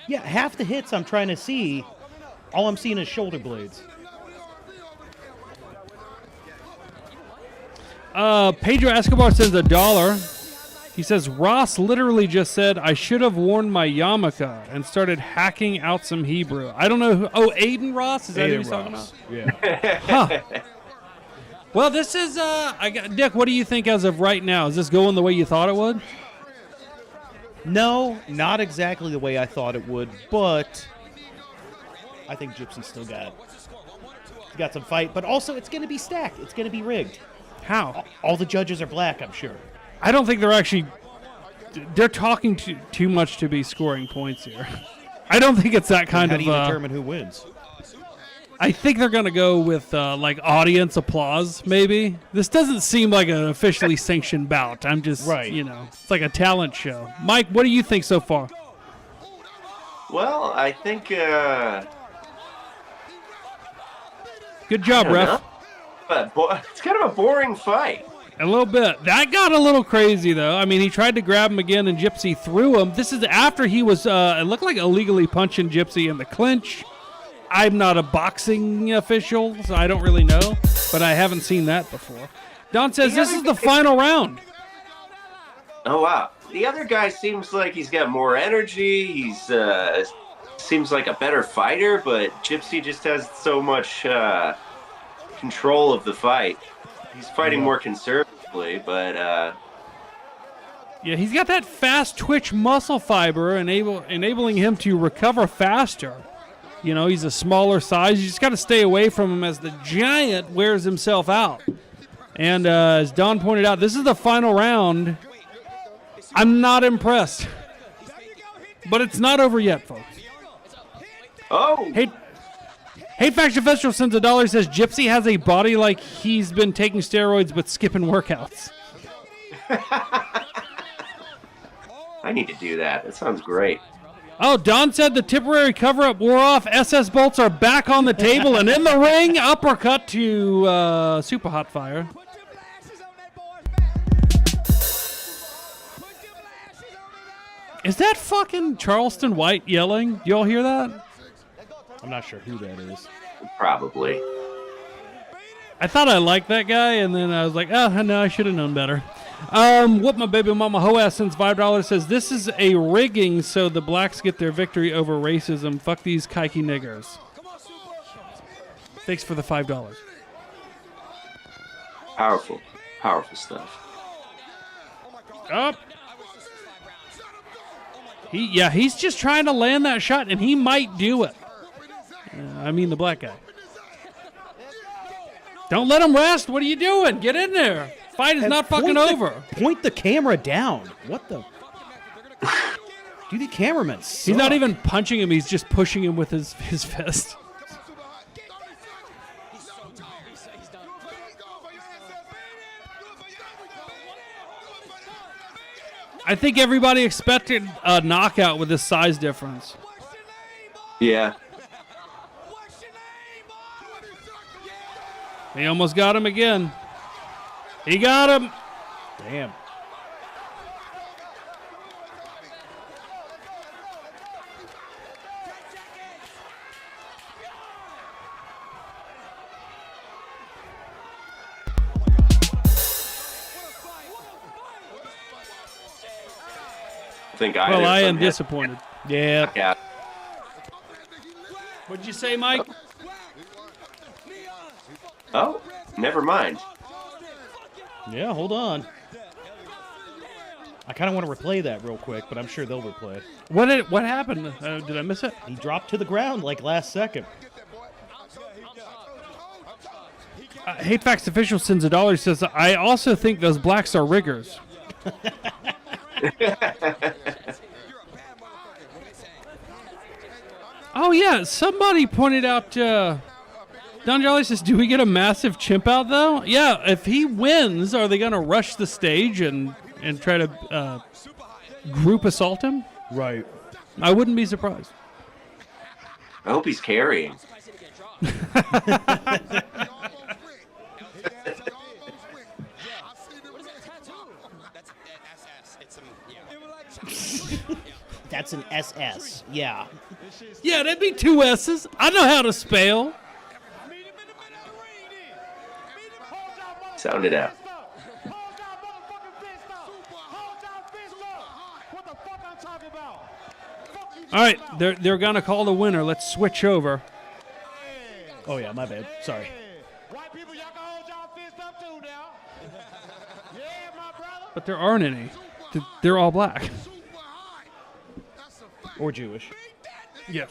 Yeah, half the hits I'm trying to see, all I'm seeing is shoulder blades. Pedro Escobar sends $1. He says, Ross literally just said, I should have worn my yarmulke and started hacking out some Hebrew. I don't know who. Oh, Aiden Ross? Is that who he's talking about? Yeah. Huh. Well, this is, Dick, what do you think as of right now? Is this going the way you thought it would? No, not exactly the way I thought it would, but I think Gypsy still got some fight. But also, it's going to be stacked. It's going to be rigged. How? All the judges are black, I'm sure. I don't think they're actually. They're talking too much to be scoring points here. I don't think it's that kind How of. do you determine who wins? I think they're going to go with like audience applause, maybe. This doesn't seem like an officially sanctioned bout. I'm just, Right. It's like a talent show. Mike, what do you think so far? Well, I think. Good job, I don't ref. know. But it's kind of a boring fight. A little bit. That got a little crazy, though. I mean, he tried to grab him again, and Gypsy threw him. This is after he was, it looked like illegally punching Gypsy in the clinch. I'm not a boxing official, so I don't really know, but I haven't seen that before. Don says this is the final round. Oh wow! The other guy seems like he's got more energy. He's seems like a better fighter, but Gypsy just has so much control of the fight. He's fighting more conservatively, but Yeah, he's got that fast twitch muscle fiber, enabling him to recover faster. You know, he's a smaller size. You just got to stay away from him as the giant wears himself out. And as Don pointed out, this is the final round. I'm not impressed. But it's not over yet, folks. oh, Hate Faction Festival sends $1, says Gypsy has a body like he's been taking steroids but skipping workouts. I need to do that. That sounds great. Oh, Don said the temporary cover-up wore off. SS bolts are back on the table and in the ring. Uppercut to Super Hot Fire. Is that fucking Charleston White yelling? Do y'all hear that? I'm not sure who that is. Probably. I thought I liked that guy, and then I was like, oh, no, I should have known better. What my baby mama Hoass sends $5, says this is a rigging so the blacks get their victory over racism. Fuck these kike niggers. Thanks for the $5. Powerful stuff. Up. He's just trying to land that shot, and he might do it. I mean the black guy. Don't let him rest. What are you doing? Get in there. Fight is not fucking over. Point the camera down. What the? Dude, the cameraman suck. He's not even punching him. He's just pushing him with his fist. I think everybody expected a knockout with this size difference. Yeah. He almost got him again. He got him. Damn. Well, I am disappointed. Yeah. What'd you say, Mike? Oh, never mind. Yeah, hold on. I kind of want to replay that real quick, but I'm sure they'll replay it. What happened? Did I miss it? He dropped to the ground like last second. Hate Facts Official sends $1. Says I also think those blacks are riggers. Oh yeah, somebody pointed out. Don Jolly says, "Do we get a massive chimp out though?" Yeah, if he wins, are they going to rush the stage and try to group assault him? Right. I wouldn't be surprised. I hope he's carrying. That's an SS. Yeah. Yeah, that'd be 2 S's. I know how to spell. Sound it out. All right, they're gonna call the winner. Let's switch over. Oh yeah, my bad. Sorry. White people, y'all can hold y'all fist up too now. Yeah, my brother. But there aren't any. They're all black. Or Jewish. Yes.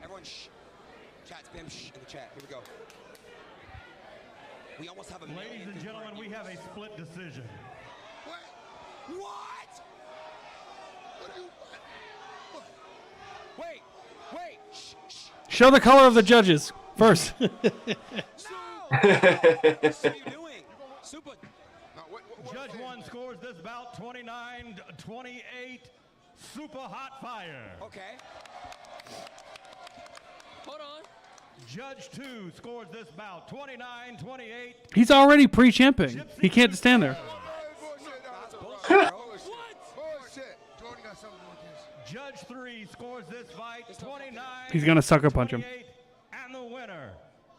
Everyone, shh. Chat, spam shh in the chat. Here we go. We almost have a million. Ladies and gentlemen, we have a split decision. What? Wait. Shh. Show the color of the judges first. What are you doing? Super. Judge 1 scores this bout 29-28. Super hot fire. Okay. Hold on. Judge 2 scores this bout 29-28. He's already pre-champing. He can't stand there. Judge 3 scores this fight 29. He's gonna sucker punch him. And the winner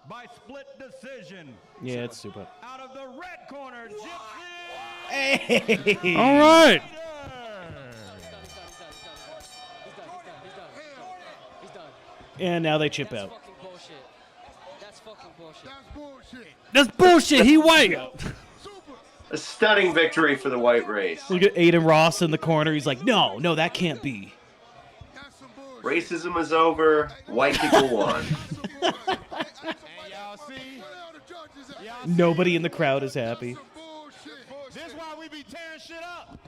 by split decision. Yeah, it's super. Out of the red corner, Gypsy. Hey. All right. And now they chip That's out. fucking bullshit. That's fucking bullshit. That's bullshit. That's bullshit. He white. Super. A stunning victory for the white race. Look at Aiden Ross in the corner. He's like, no, that can't be. That's some bullshit. Racism is over. White people won. And y'all see, Nobody in the crowd is happy. this is why we be tearing shit up.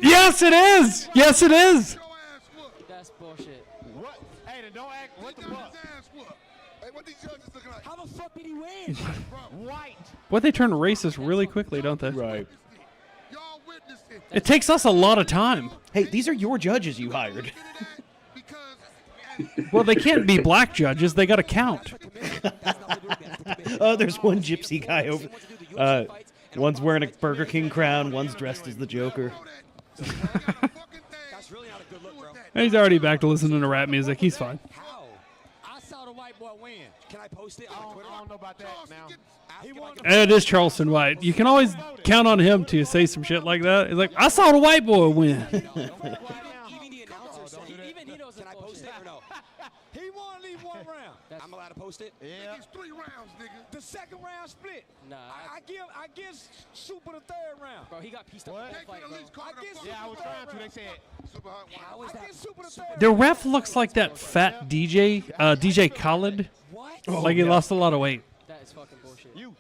Yes, it is. Yes, it is. That's bullshit. What? Hey, then don't act. What the fuck? Hey, what these judges looking like? How the fuck did he win? White. What, they turn racist really quickly, don't they? Right. Y'all witnessed it. It takes us a lot of time. Hey, these are your judges you hired. Because Well, they can't be black judges. They got to count. Oh, there's one gypsy guy over. One's wearing a Burger King crown. One's dressed as the Joker. that's really not a good look, bro. He's already back to listening to rap music. He's fine. How? I saw the white boy win. Can I post it? I don't know about that now. He won. And it is Charleston White. You can always count on him to say some shit like that. He's like, I saw the white boy win. Even the announcer said, even he knows. Can I post it or no? He won at least one round. I'm allowed to post it. Yeah. It's 3 rounds, nigga. The second round split. Nah, I give Super the third round. bro, he got pieced up What? in They that fight, could at bro. least call I it get a Yeah, I was trying to. They said. Super hot one. How is I that get Super the third The round. ref looks like that fat DJ, DJ Khaled. What? Like he lost a lot of weight. That is fucking bullshit. You.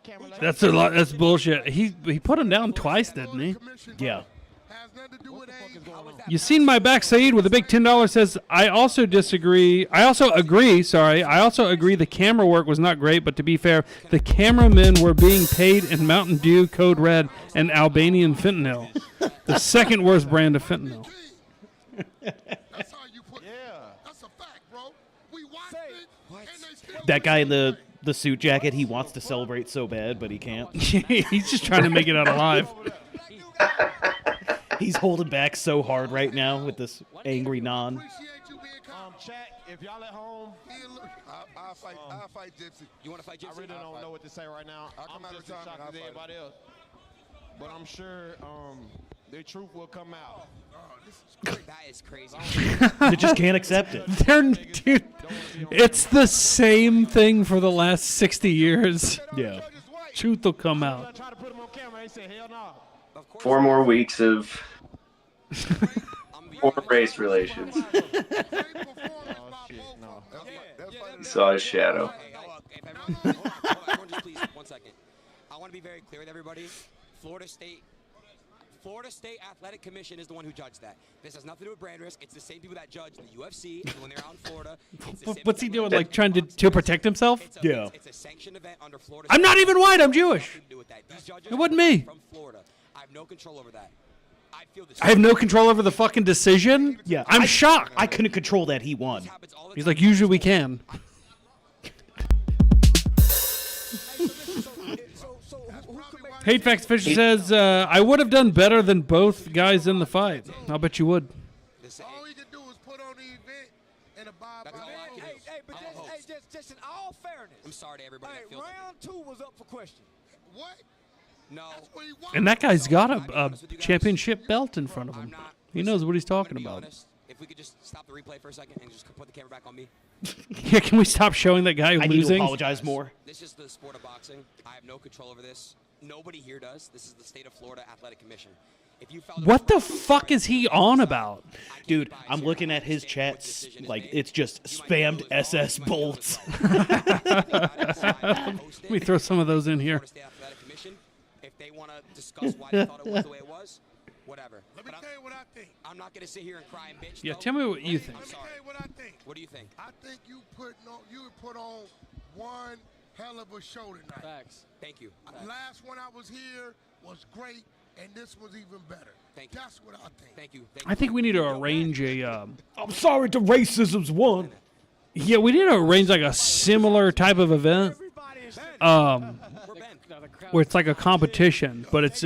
Camera lady. That's a lot. That's bullshit. He put him down twice, didn't he? Yeah. Has nothing to do with age. You seen my back, Saeed, with a big $10 says, I also disagree. I also agree the camera work was not great, but to be fair, the cameramen were being paid in Mountain Dew, Code Red, and Albanian fentanyl. The second worst brand of fentanyl. That's how you put. Yeah. That's a fact, bro. We watched it, and they still. That guy in the suit jacket, he wants to celebrate so bad, but he can't. He's just trying to make it out alive. He's holding back so hard right now with this angry non. Appreciate you being calm. Chat, if y'all at home, I'll fight Gypsy. You want to fight Gypsy? I really don't know what to say right now. I'll come I'm out just of as time and shocked I'll as fight everybody else. But I'm sure the truth will come out. That is crazy. They just can't accept it. Dude, it's the same thing for the last 60 years. Yeah. Truth will come I out. tried to put him on camera. He said, hell no. 4 more weeks of poor race relations. Oh, shit, no. Saw his shadow. Hey, everyone just please, 1 second. I want to be very clear with everybody. Florida State Athletic Commission is the one who judged that. This has nothing to do with brand risk. It's the same people that judge the UFC when they're out in Florida. It's the same What's he people doing? that Like trying to protect himself? Yeah. It's a sanctioned event under Florida. I'm not even white. I'm Jewish. Nothing to do with that. These judges It wasn't me. From Florida. I have no control over that. I feel this. I have no control over the fucking decision. Yeah. I'm shocked. I couldn't control that he won. happens all the He's time. like, usually we can. Hate Facts Fisher says, I would have done better than both guys in the fight. I'll bet you would. All he can do is put on the event and abide by Hey, but just in all fairness, I'm sorry to everybody that feels like round 2 was up for question. what? No. What he wants. And that guy's got a championship belt in front of him. He knows what he's I'm talking gonna be about. honest. If we could just stop the replay for a second and just put the camera back on me. Yeah, can we stop showing that guy I need to losing? apologize more. This is the sport of boxing. I have no control over this. Nobody here does. This is the state of Florida Athletic Commission. If you felt What the fuck is he on about? Dude, I'm looking at his chats, like, it's just spammed SS bolts. Let me throw some of those in here. Florida State Athletic Commission, if they want to discuss why they thought it was the way it was, whatever. Let me But tell you what I think. I'm not going to sit here and cry and bitch. Yeah, though. tell me what you think. Let me tell you what I think. What do you think? I think you put on one hell of a show tonight. Facts. Thank you. Last one I was here was great, and this was even better. Thank you. That's what I think. Thank you. I think we need to arrange a. I'm sorry the racism's won. Yeah, we need to arrange like a similar type of event, We're Ben. where it's like a competition, but it's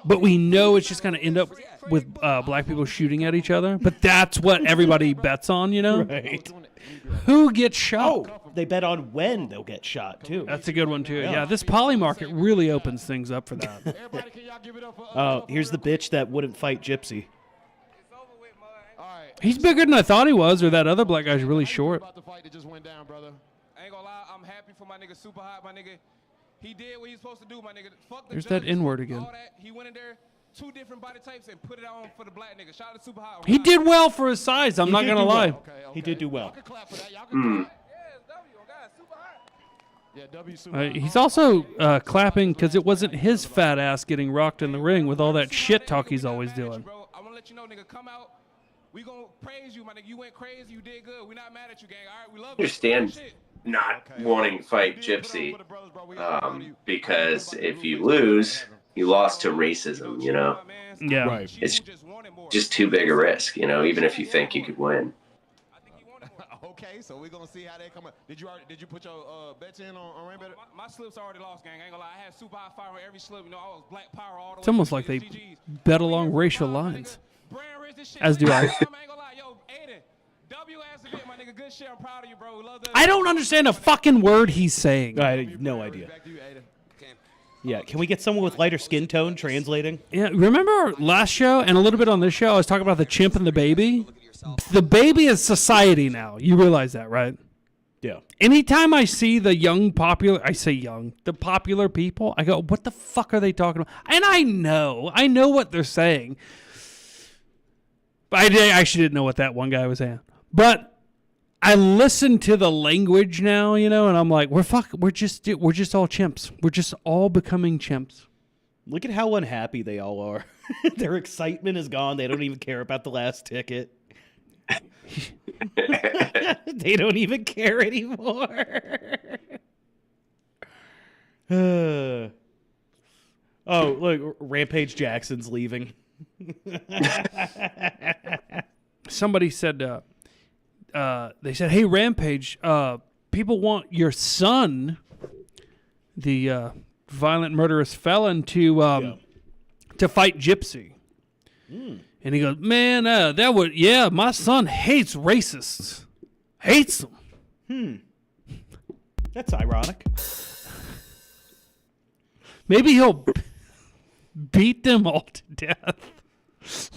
but we know it's just gonna end up with black people shooting at each other. But that's what everybody bets on, you know? Right. Who gets shot? Oh, they bet on when they'll get shot, too. That's a good one too. Yeah, this poly market really opens things up for that. Everybody, can y'all give it up for Here's the bitch that wouldn't fight Gypsy. He's bigger than I thought he was, or that other black guy's really short. About the fight that just went down, brother. I ain't gonna lie, I'm happy for my nigga Super Hot, my nigga. He did what he's supposed to do, my nigga. Fuck the There's that judges, N-word fuck again. all that. He went in there, 2 different body types, and put it on for the black nigga. Shout out to Super Hot. He did well for his size. I'm He not did gonna do lie. well. He did do well. Y'all can clap for that. Y'all can clap. Yeah, it's W. Oh, God, Super Hot. Yeah, W Super. He's also clapping because it wasn't his fat ass getting rocked in the ring with all that shit talk he's always doing. Bro, I want to let you know, nigga, come out. We gonna praise you, my nigga. You went crazy. You did good. We not mad at you, gang. All right, we love you. Understand not wanting to fight Gypsy because if you lose, you lost to racism, you know? Yeah. Right. It's just too big a risk, you know, even if you think you could win. Okay, so we're gonna see how they come up. Did you put your bets in on Rainbow? My slips already lost, gang. I ain't gonna lie. I had Super High fire on every slip. You know, I was Black Power all the way. It's almost like they GGs. bet along racial lines. Brand raised this shit. As do I. I ain't gonna lie, yo, Aiden. W ass a bit, my nigga. Good shit. I'm proud of you, bro. Love that. I don't understand a fucking word he's saying. I have no idea. Back to you, Ada. Yeah, can we get someone with lighter skin tone translating? Yeah, remember our last show and a little bit on this show, I was talking about the chimp and the baby? The baby is society now. You realize that, right? Yeah. Anytime I see the the popular people, I go, what the fuck are they talking about? And I know what they're saying. But I actually didn't know what that one guy was saying. But I listen to the language now, you know, and I'm like, we're just all chimps. We're just all becoming chimps. Look at how unhappy they all are. Their excitement is gone. They don't even care about the last ticket. They don't even care anymore. Oh, look, Rampage Jackson's leaving. Somebody said, they said, hey, Rampage, people want your son, the violent, murderous felon, to fight Gypsy. And he goes, man, my son hates racists. Hates them. That's ironic. Maybe he'll beat them all to death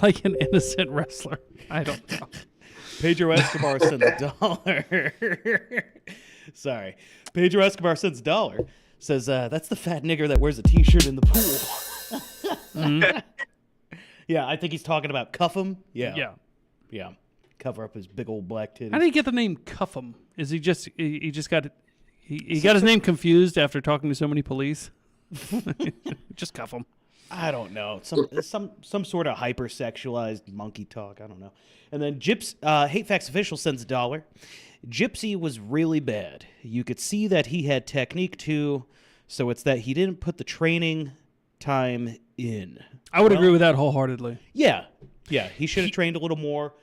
like an innocent wrestler. I don't know. Pedro Escobar sends $1. Sorry. Pedro Escobar sends $1. Says, that's the fat nigger that wears a t-shirt in the pool. Yeah, I think he's talking about Cuff'em. Yeah. Cover up his big old black titties. How did he get the name Cuff'em? Is he just got his name confused after talking to so many police? Just cuff him. I don't know. Some sort of hypersexualized monkey talk. I don't know. And then Hate Facts Official sends $1. Gypsy was really bad. You could see that he had technique too, so it's that he didn't put the training time in. I would agree with that wholeheartedly. Yeah. He should have trained a little more.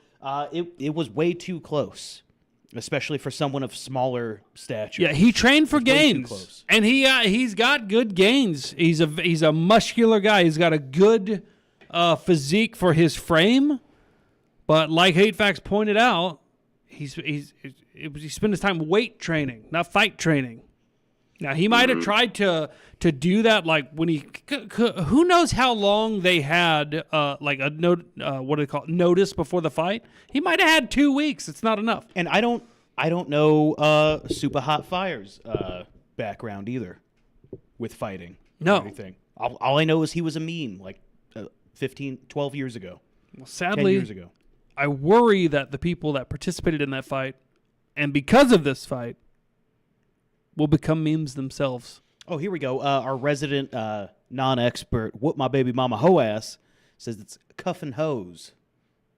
It was way too close, especially for someone of smaller stature. Yeah, he trained for gains, and he's got good gains. He's a muscular guy. He's got a good physique for his frame, but like Hate Facts pointed out, he spent his time weight training, not fight training. Now he might have tried to do that, like when who knows how long they had like a notice before the fight. He might have had 2 weeks. It's not enough. And I don't know Super Hot Fire's background either with fighting. No. Or anything. All I know is he was a meme like 12 years ago. Well, sadly, 10 years ago. I worry that the people that participated in that fight, and because of this fight, will become memes themselves. Oh, here we go. Our resident non-expert, Whoop My Baby Mama Ho Ass, says it's cuff and hose,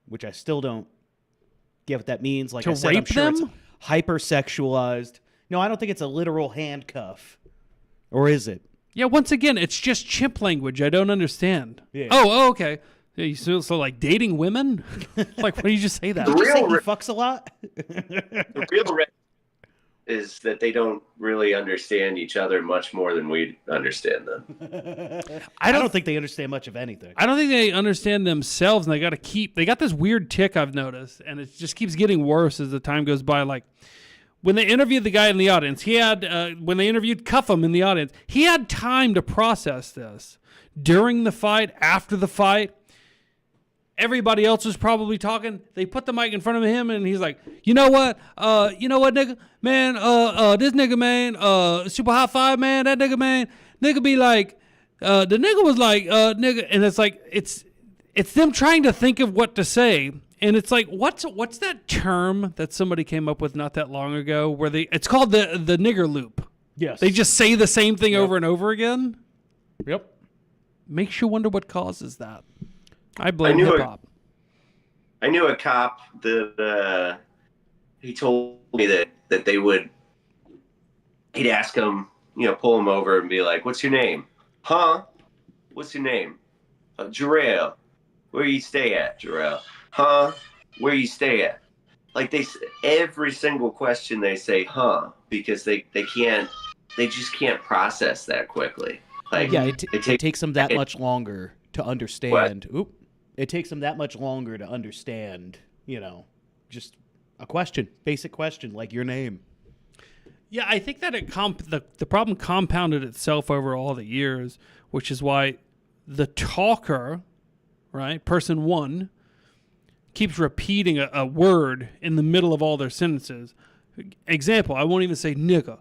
which I still don't get what that means. Like to I said, rape I'm sure them? It's hypersexualized. No, I don't think it's a literal handcuff. Or is it? Yeah, once again, it's just chimp language. I don't understand. Yeah. Oh, okay. So like dating women? Like, why did you just say that? Did you say he fucks a lot? The real is that they don't really understand each other much more than we understand them. I don't think they understand much of anything. I don't think they understand themselves, and they got this weird tick I've noticed, and it just keeps getting worse as the time goes by. Like when they interviewed the guy in the audience, when they interviewed Cuff'em in the audience, he had time to process this during the fight, after the fight. everybody else was probably talking. They put the mic in front of him, and he's like, you know what, nigga, man, this nigga, man, super high five, man, that nigga, man, nigga be like, the nigga was like, nigga, and it's like, it's them trying to think of what to say. And it's like, what's that term that somebody came up with not that long ago where it's called the nigger loop. Yes. They just say the same thing over and over again. Yep. Makes you wonder what causes that. I blame hip hop. I knew a cop that he told me that they would. He'd ask him, pull him over and be like, "What's your name?" "Huh? What's your name?" "Jarrell." "Where you stay at, Jarrell?" "Huh? Where you stay at?" Like every single question they say, "Huh?" Because they just can't process that quickly. Like, yeah, it takes them that much longer to understand. What? It takes them that much longer to understand, just a question, basic question like your name. Yeah, I think that the problem compounded itself over all the years, which is why the talker, right, person one, keeps repeating a word in the middle of all their sentences. Example, I won't even say nigga.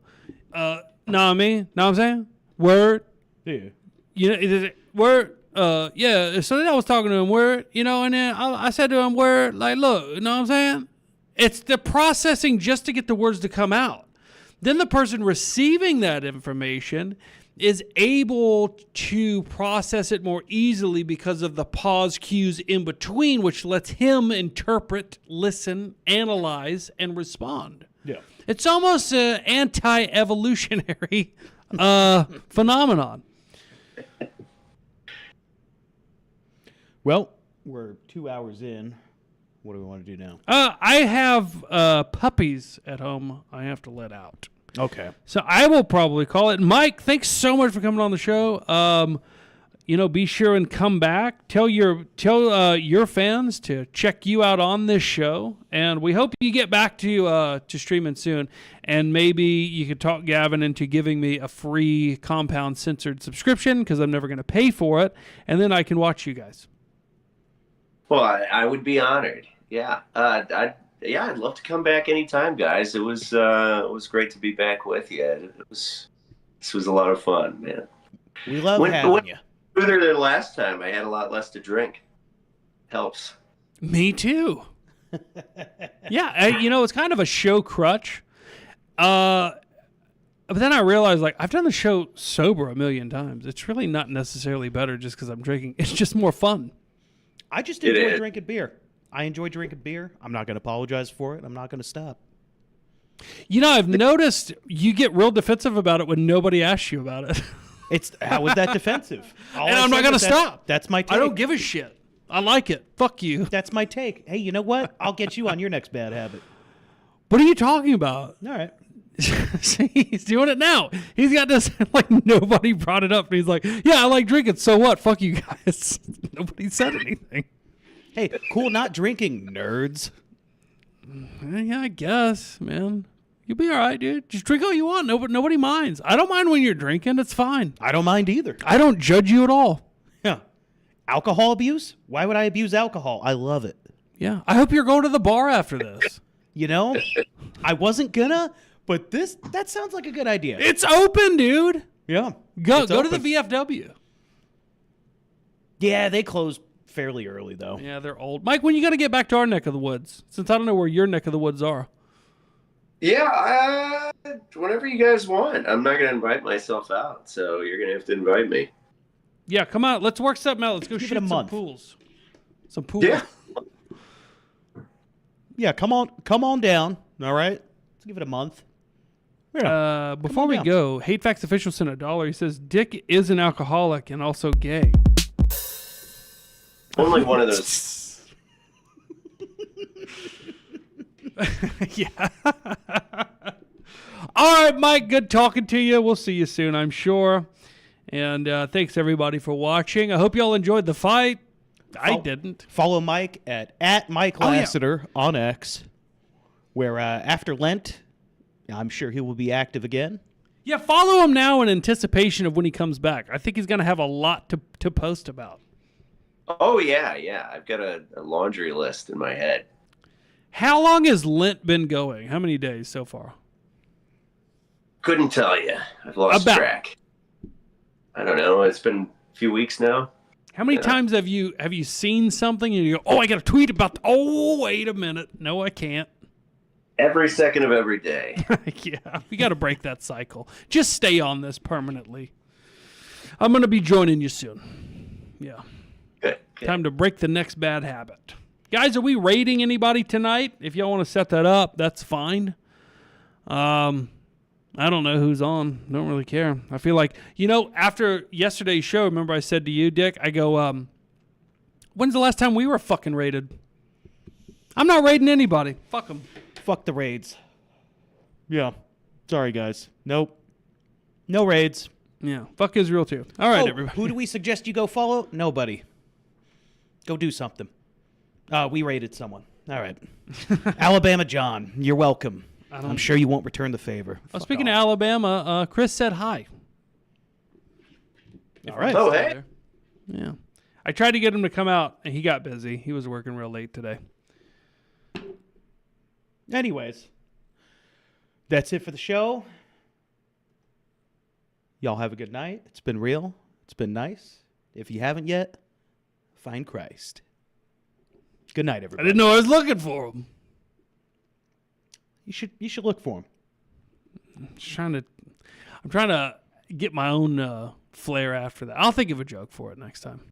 Know what I mean? Know what I'm saying? Word. Yeah. Word. Yeah. So then I was talking to him, word, and then I said to him, word, like, look, you know what I'm saying? It's the processing just to get the words to come out. Then the person receiving that information is able to process it more easily because of the pause cues in between, which lets him interpret, listen, analyze, and respond. Yeah. It's almost an anti-evolutionary phenomenon. Well, we're 2 hours in. What do we want to do now? I have puppies at home I have to let out. Okay. So I will probably call it. Mike, thanks so much for coming on the show. Be sure and come back. Tell your fans to check you out on this show, and we hope you get back to streaming soon. And maybe you could talk Gavin into giving me a free Compound Censored subscription because I'm never going to pay for it, and then I can watch you guys. Well, I would be honored. Yeah. I'd love to come back anytime, guys. It was great to be back with you. This was a lot of fun, man. We love having you. Smoother than last time. I had a lot less to drink. Helps. Me too. Yeah, it's kind of a show crutch. But then I realized, like, I've done the show sober a million times. It's really not necessarily better just because I'm drinking. It's just more fun. I just enjoy drinking beer. I enjoy drinking beer. I'm not going to apologize for it. I'm not going to stop. I've noticed you get real defensive about it when nobody asks you about it. How is that defensive? And I'm not going to stop. That's my take. I don't give a shit. I like it. Fuck you. That's my take. Hey, you know what? I'll get you on your next bad habit. What are you talking about? All right. See, he's doing it now. He's got this, like, nobody brought it up. And he's like, yeah, I like drinking. So what? Fuck you guys. Nobody said anything. Hey, cool not drinking, nerds. Yeah, I guess, man. You'll be all right, dude. Just drink all you want. Nobody minds. I don't mind when you're drinking. It's fine. I don't mind either. I don't judge you at all. Yeah. Alcohol abuse? Why would I abuse alcohol? I love it. Yeah. I hope you're going to the bar after this. I wasn't gonna, but that sounds like a good idea. It's open, dude. Yeah. Go to the VFW. Yeah, they close fairly early, though. Yeah, they're old. Mike, when you got to get back to our neck of the woods? Since I don't know where your neck of the woods are. Yeah, whenever you guys want. I'm not going to invite myself out, so you're going to have to invite me. Yeah, come on. Let's work something out. Let's go shoot some pools. Some pools. Yeah. Yeah, come on down. All right? Let's give it a month. Yeah. Before we go, Hate Facts Official sent $1. He says, Dick is an alcoholic and also gay. Only one of those. Yeah. All right, Mike, good talking to you. We'll see you soon, I'm sure. And thanks, everybody, for watching. I hope you all enjoyed the fight. I didn't. Follow Mike at Mike Lasater on X, where after Lent, I'm sure he will be active again. Yeah, follow him now in anticipation of when he comes back. I think he's going to have a lot to post about. Oh yeah. I've got a laundry list in my head. How long has Lent been going? How many days so far? Couldn't tell you. I've lost track. I don't know. It's been a few weeks now. How many times have you seen something and you go, oh, I got to tweet about oh, wait a minute. No, I can't. Every second of every day. Yeah, we got to break that cycle. Just stay on this permanently. I'm going to be joining you soon. Yeah. Good. Time to break the next bad habit. Guys, are we raiding anybody tonight? If y'all want to set that up, that's fine. I don't know who's on. Don't really care. I feel like, after yesterday's show, remember I said to you, Dick, I go, when's the last time we were fucking raided? I'm not raiding anybody. Fuck them. Fuck the raids. Yeah. Sorry, guys. Nope. No raids. Yeah. Fuck Israel, too. All right, everybody. Who do we suggest you go follow? Nobody. Go do something. We raided someone. All right. Alabama John, you're welcome. I'm sure you won't return the favor. Oh, speaking of Alabama, Chris said hi. All right. Oh, hey. Yeah. I tried to get him to come out, and he got busy. He was working real late today. Anyways, that's it for the show. Y'all have a good night. It's been real. It's been nice. If you haven't yet, find Christ. Good night, everybody. I didn't know I was looking for him. You should look for him. I'm trying to get my own flair after that. I'll think of a joke for it next time.